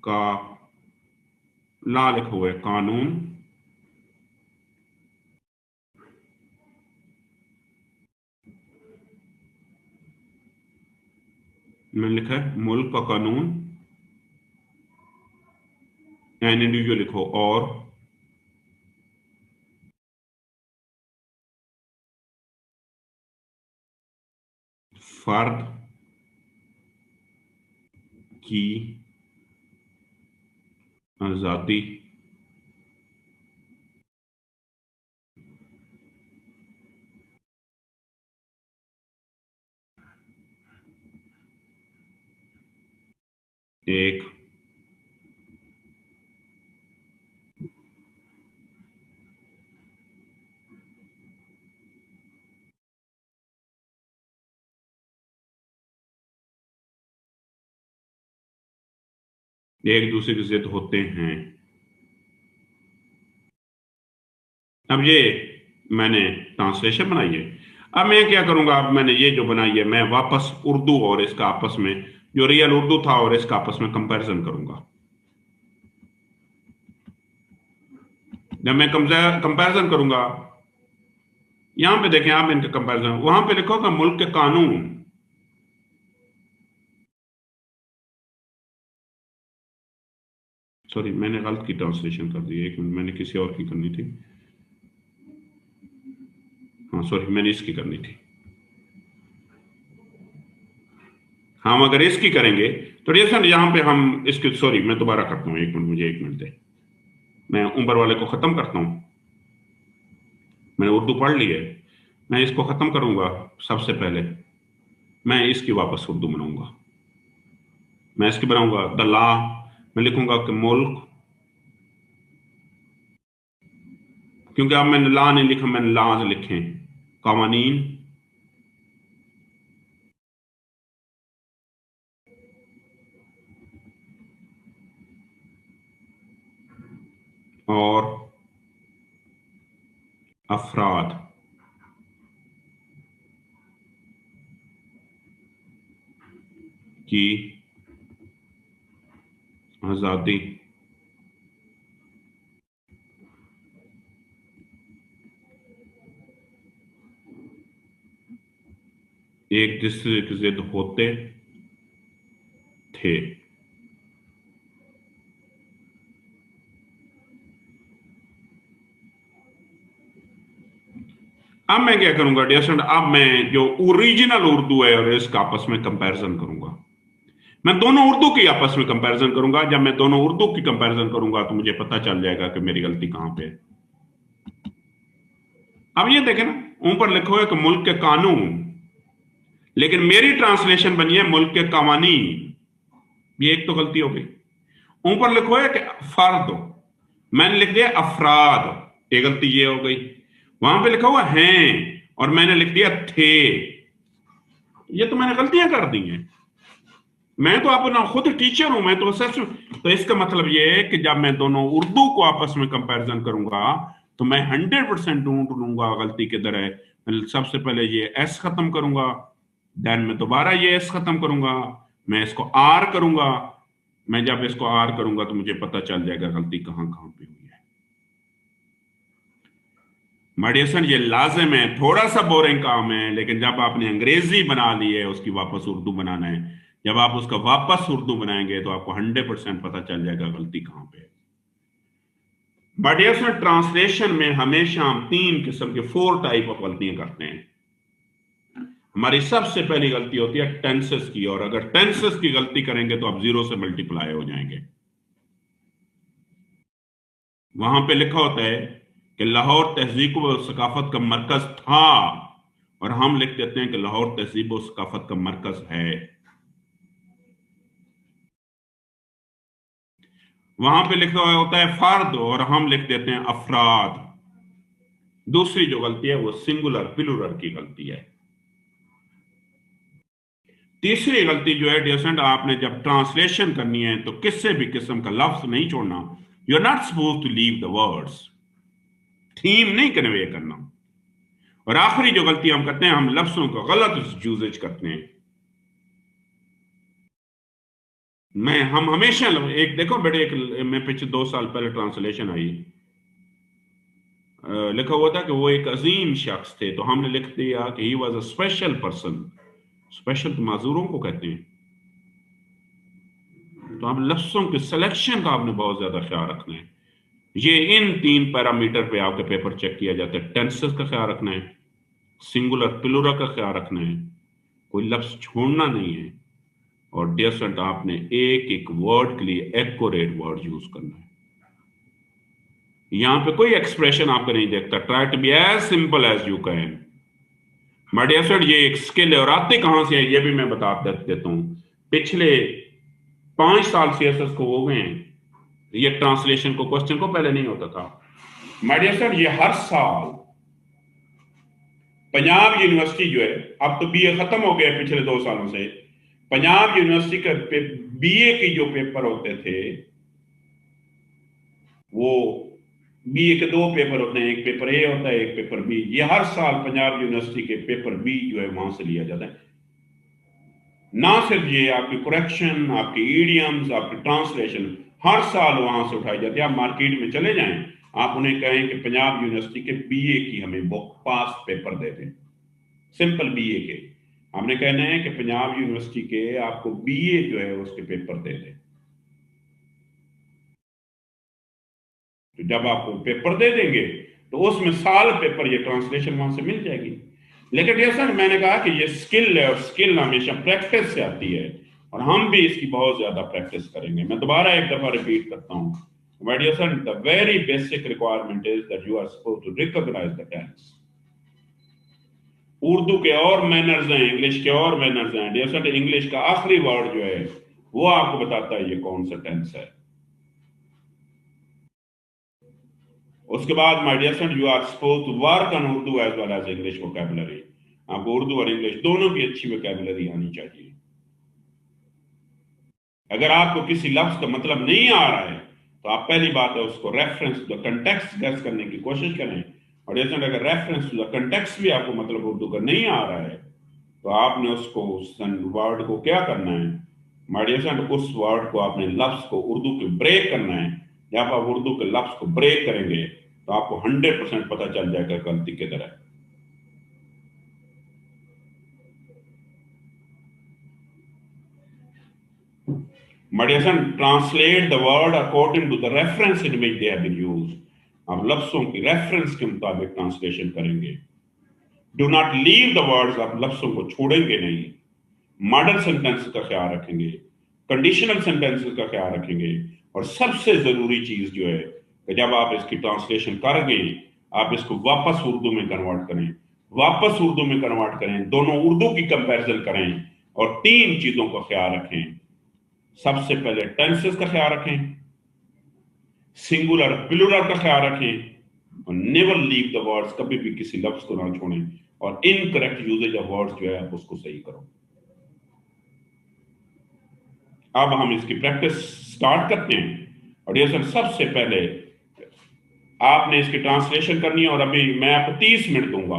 S1: का, लॉ लिखा हुआ है कानून, मैंने लिखा है मुल्क का कानून, एन इंडिविजुअल लिखो, और फर्द की आजादी एक दूसरे की जिद होते हैं। अब ये मैंने ट्रांसलेशन बनाई है। अब मैं क्या करूंगा, अब मैंने ये जो बनाई है मैं वापस उर्दू और इसका आपस में, जो रियल उर्दू था और इसका आपस में कंपैरिजन करूंगा। जब मैं कंपैरिजन करूंगा, यहां पे देखें आप इनका कंपैरिजन, वहां पे लिखोगा मुल्क के कानून, सॉरी मैंने गलत की ट्रांसलेशन कर दी, एक मिनट, मैंने किसी और की करनी थी। हाँ सॉरी, मैंने इसकी करनी थी। हम अगर इसकी करेंगे तो डियर यहां पे हम इसकी, सॉरी मैं दोबारा करता हूं, एक मिनट, मुझे एक मिनट दे, मैं ऊपर वाले को खत्म करता हूं। मैंने उर्दू पढ़ ली है, मैं इसको खत्म करूंगा। सबसे पहले मैं इसकी वापस उर्दू बनाऊंगा, मैं इसकी बनाऊंगा द लॉ, मैं लिखूंगा कि मुल्क, क्योंकि अब मैंने लॉ नहीं लिखा, मैंने लॉज लिखे, कावानीन, और अफराद, की आजादी, एक दूसरे की जिद होते थे। अब मैं क्या करूंगा डियर स्टूडेंट, अब मैं जो ओरिजिनल उर्दू है और इसका आपस में कंपैरिजन करूंगा। मैं दोनों उर्दू की आपस में कंपैरिजन करूंगा। जब मैं दोनों उर्दू की कंपैरिजन करूंगा तो मुझे पता चल जाएगा कि मेरी गलती कहां पे है। अब ये देखें ना, ऊपर लिखो है कि मुल्क के कानून, लेकिन मेरी ट्रांसलेशन बनी है मुल्क के कवानीन। ये एक तो गलती हो गई। ऊपर लिखो है कि फर्द, मैंने लिख दिया अफराद, ये गलती ये हो गई। वहां पे लिखा हुआ हैं और मैंने लिख दिया थे। ये तो मैंने गलतियां कर दी हैं। मैं तो अपना खुद टीचर हूं, मैं तो तो इसका मतलब ये है कि जब मैं दोनों उर्दू को आपस में कंपैरिजन करूंगा तो मैं 100% ढूंढ लूंगा गलती किधर है। मैं सबसे पहले ये एस खत्म करूंगा, देन मैं दोबारा ये एस खत्म करूंगा, मैं इसको आर करूंगा। मैं जब इसको आर करूंगा तो मुझे पता चल जाएगा गलती कहां कहां पे हुई है। मडियसन ये लाजिम है, थोड़ा सा बोरिंग काम है, लेकिन जब आपने अंग्रेजी बना ली है उसकी वापस उर्दू बनाना है। जब आप उसका वापस उर्दू बनाएंगे तो आपको 100% पता चल जाएगा गलती कहां पे है। मडियसन ट्रांसलेशन में हमेशा हम 3 किस्म के 4 टाइप ऑफ गलतियां करते हैं। हमारी सबसे पहली गलती होती है टेंसेस की, और अगर टेंसेस की गलती करेंगे तो आप 0 से मल्टीप्लाई हो जाएंगे। वहां पे लिखा होता है कि लाहौर तहजीब व सकाफत का मरकज था, और हम लिख देते हैं कि लाहौर तहजीब व सकाफत का मरकज है। वहां पे लिखा हुआ होता है फर्द और हम लिख देते हैं अफराद। दूसरी जो गलती है वो सिंगुलर प्लूरल की गलती है। तीसरी गलती जो है डियर स्टूडेंट, आपने जब ट्रांसलेशन करनी है तो किसी भी किस्म का लफ्ज नहीं छोड़ना। You are not suppose to leave the words, theme नहीं कन्वे करना। और आखिरी जो गलती हम करते हैं, हम लफ्जों का गलत यूजेज करते हैं। हम हमेशा एक देखो बेटे, एक मैं पिछले 2 साल पहले ट्रांसलेशन आई, लिखा हुआ था कि वो एक अजीम शख्स थे, तो हमने लिख दिया कि he was a special person. Special तो माजूरों को कहते हैं। तो आप लफ्जों के सिलेक्शन का आपने बहुत ज्यादा ख्याल रखना है। ये इन 3 पैरामीटर पे आपके पेपर चेक किया जाता है। टेंसेस का ख्याल रखना है, सिंगुलर प्लूरल का ख्याल रखना है, कोई लफ्ज छोड़ना नहीं है, और डियर स्टूडेंट आपने एक एक वर्ड के लिए एक्यूरेट वर्ड यूज करना है। यहां पे कोई एक्सप्रेशन आपको नहीं देखता। Try to be as simple as you can. My dear student, ये एक स्किल है, और आते कहां से है ये भी मैं बता देता हूं। पिछले 5 साल सीएसएस को हो गए हैं, ये ट्रांसलेशन को क्वेश्चन को पहले नहीं होता था। माय डियर स्टूडेंट, ये हर साल पंजाब यूनिवर्सिटी जो है, अब तो बीए खत्म हो गया पिछले 2 सालों से, पंजाब यूनिवर्सिटी का बीए की जो पेपर होते थे, वो बीए के 2 पेपर होते हैं, एक पेपर ए होता है, एक पेपर बी। ये हर साल पंजाब यूनिवर्सिटी के पेपर बी जो है वहां से लिया जाता है। ना सिर्फ ये, आपकी करेक्शन, आपकी ईडियम्स, आपकी ट्रांसलेशन हर साल वहां से उठाई जाती है। आप मार्केट में चले जाएं, आप उन्हें कहें कि पंजाब यूनिवर्सिटी के बीए की हमें बुक पास पेपर दे दें, सिंपल बीए के। हमने कहना है कि पंजाब यूनिवर्सिटी के आपको बीए जो है उसके पेपर दे दें। तो जब आपको पेपर दे देंगे तो उसमें साल पेपर ये ट्रांसलेशन वहां से मिल जाएगी। लेकिन जैसा मैंने कहा कि ये स्किल है, और स्किल हमेशा प्रैक्टिस से आती है, और हम भी इसकी बहुत ज्यादा प्रैक्टिस करेंगे। मैं दोबारा एक दफा रिपीट करता हूं, my dear son, the very basic requirement is that you are supposed to recognize the tense. Urdu के और मैनर्स हैं, इंग्लिश के और मैनर्स हैं। डियर स्टूडेंट, इंग्लिश का आखिरी वर्ड जो है वो आपको बताता है ये कौन सा टेंस है। उसके बाद my dear student, you are supposed to work on Urdu as well as English vocabulary. आपको उर्दू और इंग्लिश दोनों की अच्छी वोकैबुलरी आनी चाहिए। अगर आपको किसी लफ्ज का मतलब नहीं आ रहा है तो आप पहली बात है उसको रेफरेंस द कंटेक्स्ट गेस करने की कोशिश करें, और जैसे अगर रेफरेंस टू द कंटेक्स्ट भी आपको मतलब उर्दू का नहीं आ रहा है तो आपने उसको वर्ड को क्या करना है, माय डियर फ्रेंड, उस वर्ड को आपने लफ्ज को उर्दू के ब्रेक करना है। जब आप उर्दू के लफ्ज को ब्रेक करेंगे तो आपको 100% पता चल जाएगा गलती किधर है। My dear friend, translate the word according to the reference in which they have been used. आप लफ्जों की रेफरेंस के मुताबिक ट्रांसलेशन करेंगे। Do not leave the words, आप लफ्जों को छोड़ेंगे नहीं। मॉडल सेंटेंस का ख्याल रखेंगे, कंडीशनल सेंटेंसेस का ख्याल रखेंगे, और सबसे जरूरी चीज जो है कि जब आप इसकी ट्रांसलेशन करेंगे आप इसको वापस उर्दू में कन्वर्ट करें, वापस उर्दू में कन्वर्ट करें, दोनों उर्दू की कंपैरिजन करें और 3 चीजों का ख्याल रखें। सबसे पहले टेंसेस का ख्याल रखें, सिंगुलर प्लूरल का ख्याल रखें, और नेवर लीव द वर्ड्स, कभी भी किसी लफ्ज को ना छोड़ें, और इनकरेक्ट यूजेज ऑफ वर्ड्स जो है आप उसको सही करो। अब हम इसकी प्रैक्टिस स्टार्ट करते हैं। और ये सर सबसे पहले आपने इसकी ट्रांसलेशन करनी है, और अभी मैं आपको 30 मिनट दूंगा,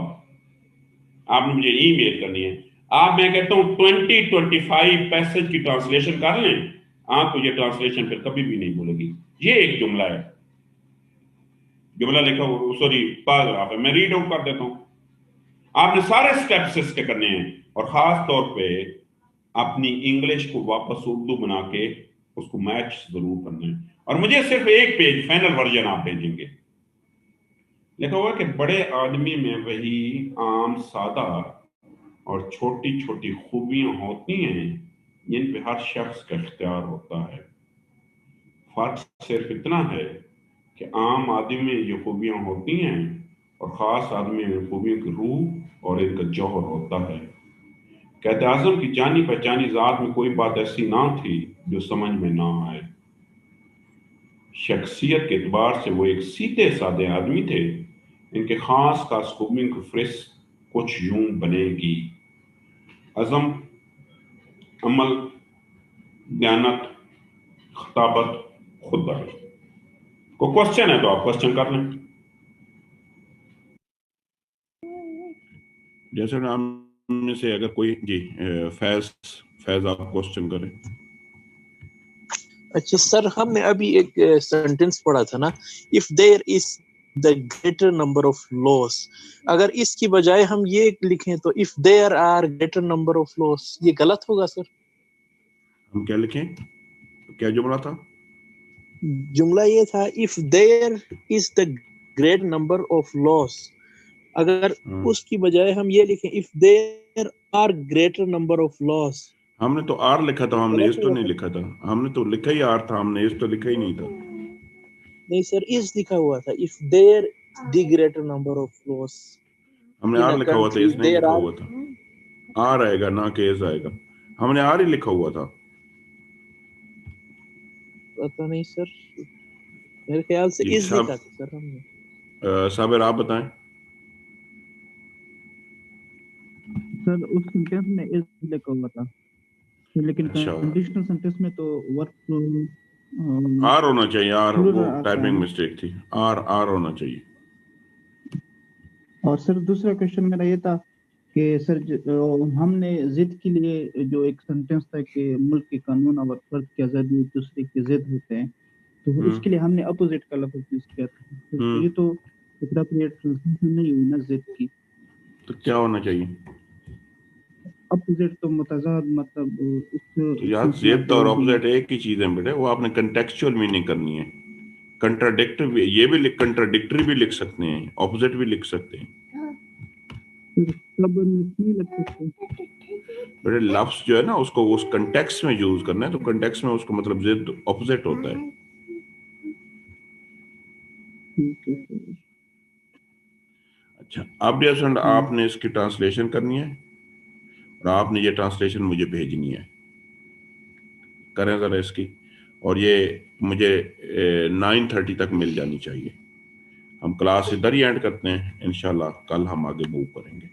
S1: आपने मुझे ईमेल करनी है। आप, मैं कहता हूं 20-25 पैसेज की ट्रांसलेशन कर लें, आपको ये ट्रांसलेशन फिर कभी भी नहीं भूलेगी। ये एक जुमला है, जुमला लिखा हो, सॉरी पैराग्राफ है, मैं रीड आउट कर देता हूं। आपने सारे स्टेप्स इसके करने हैं, और खास तौर पे अपनी इंग्लिश को वापस उर्दू बना के उसको मैच जरूर करना है। और मुझे सिर्फ एक पेज फाइनल वर्जन आप भेजेंगे। लिखा हुआ कि बड़े आदमी में वही आम सादा और छोटी छोटी खूबियां होती हैं जिन पे हर शख्स का इख्तियार होता है। फर्क सिर्फ इतना है कि आम आदमी में ये खूबियां होती हैं और खास आदमी में खूबियों की रूह और इनका जौहर होता है। कहते आज़म की जानी पहचानी जात में कोई बात ऐसी ना थी जो समझ में ना आए। शख्सियत के एतबार से वो एक सीधे साधे आदमी थे। इनके खास खूबियों की फहरिस्त कुछ यूं बनेगी: अज़म, अमल, दयानत, खताबत, खुददारी। कोई क्वेश्चन है तो आप क्वेश्चन कर लें।
S2: जैसे नाम में से अगर कोई जी फैज आप क्वेश्चन करें।
S16: अच्छा सर, हमने अभी एक सेंटेंस पढ़ा था ना, if there is the greater number of loss, अगर इसकी बजाय हम ये लिखें तो if there are greater number of loss, ये गलत होगा सर?
S2: हम क्या लिखें? क्या जुमला था?
S16: जुमला ये था if there is the great number of loss, अगर उसकी बजाय हम ये लिखें if there are greater number of loss.
S2: हमने तो आर लिखा था, हमने इस तो नहीं लिखा था। हमने तो लिखा ही आर था, हमने इस तो लिखा ही नहीं था।
S16: नहीं सर, इस लिखा हुआ था if there the greater number of loss.
S2: हमने आर लिखा हुआ था, इस नहीं लिखा हुआ था। आर आएगा ना कि इस आएगा, हमने आर ही लिखा हुआ था।
S16: पता नहीं सर, मेरे ख्याल से इस लिखा था सर हमने।
S2: साबिर आप बताएं।
S13: सर उस सेंटेंस में इज लिखा हुआ था, लेकिन कंडीशनल सेंटेंस में तो वर्क
S2: आर होना चाहिए। आर वो टाइपिंग मिस्टेक थी, आर होना चाहिए।
S13: और सर दूसरा क्वेश्चन मेरा ये था कि सर हमने जिद के लिए जो एक सेंटेंस था कि मुल्क के कानून और फर्द की आज़ादी एक दूसरे के जिद होते हैं, तो उसके लिए हमने अपोजिट का लफ्ज़ यूज किया था। तो ये तो एप्रोप्रिएट ट्रांसलेशन नहीं हुई ना जिद की।
S2: तो क्या होना चाहिए?
S13: अपोजिट तो मुतज़ाद, मतलब
S2: तो यार जिद और अपोजिट एक ही चीज है बेटे, वो आपने कंटेक्चुअल मीनिंग करनी है। कंट्राडिक्टरी ये भी कंट्राडिक्टरी भी लिख सकते हैं, अपोजिट भी लिख सकते हैं। बेटे लफ्ज जो है ना उसको उस कंटेक्स्ट में यूज करना है, तो कंटेक्स्ट में उसको मतलब जिद अपोजिट होता है। अच्छा, अब डियर आपने इसकी ट्रांसलेशन करनी है और आपने ये ट्रांसलेशन मुझे भेजनी है। करें ज़रा इसकी, और ये मुझे 9:30 तक मिल जानी चाहिए। हम क्लास इधर ही एंड करते हैं, इंशाल्लाह कल हम आगे मूव करेंगे।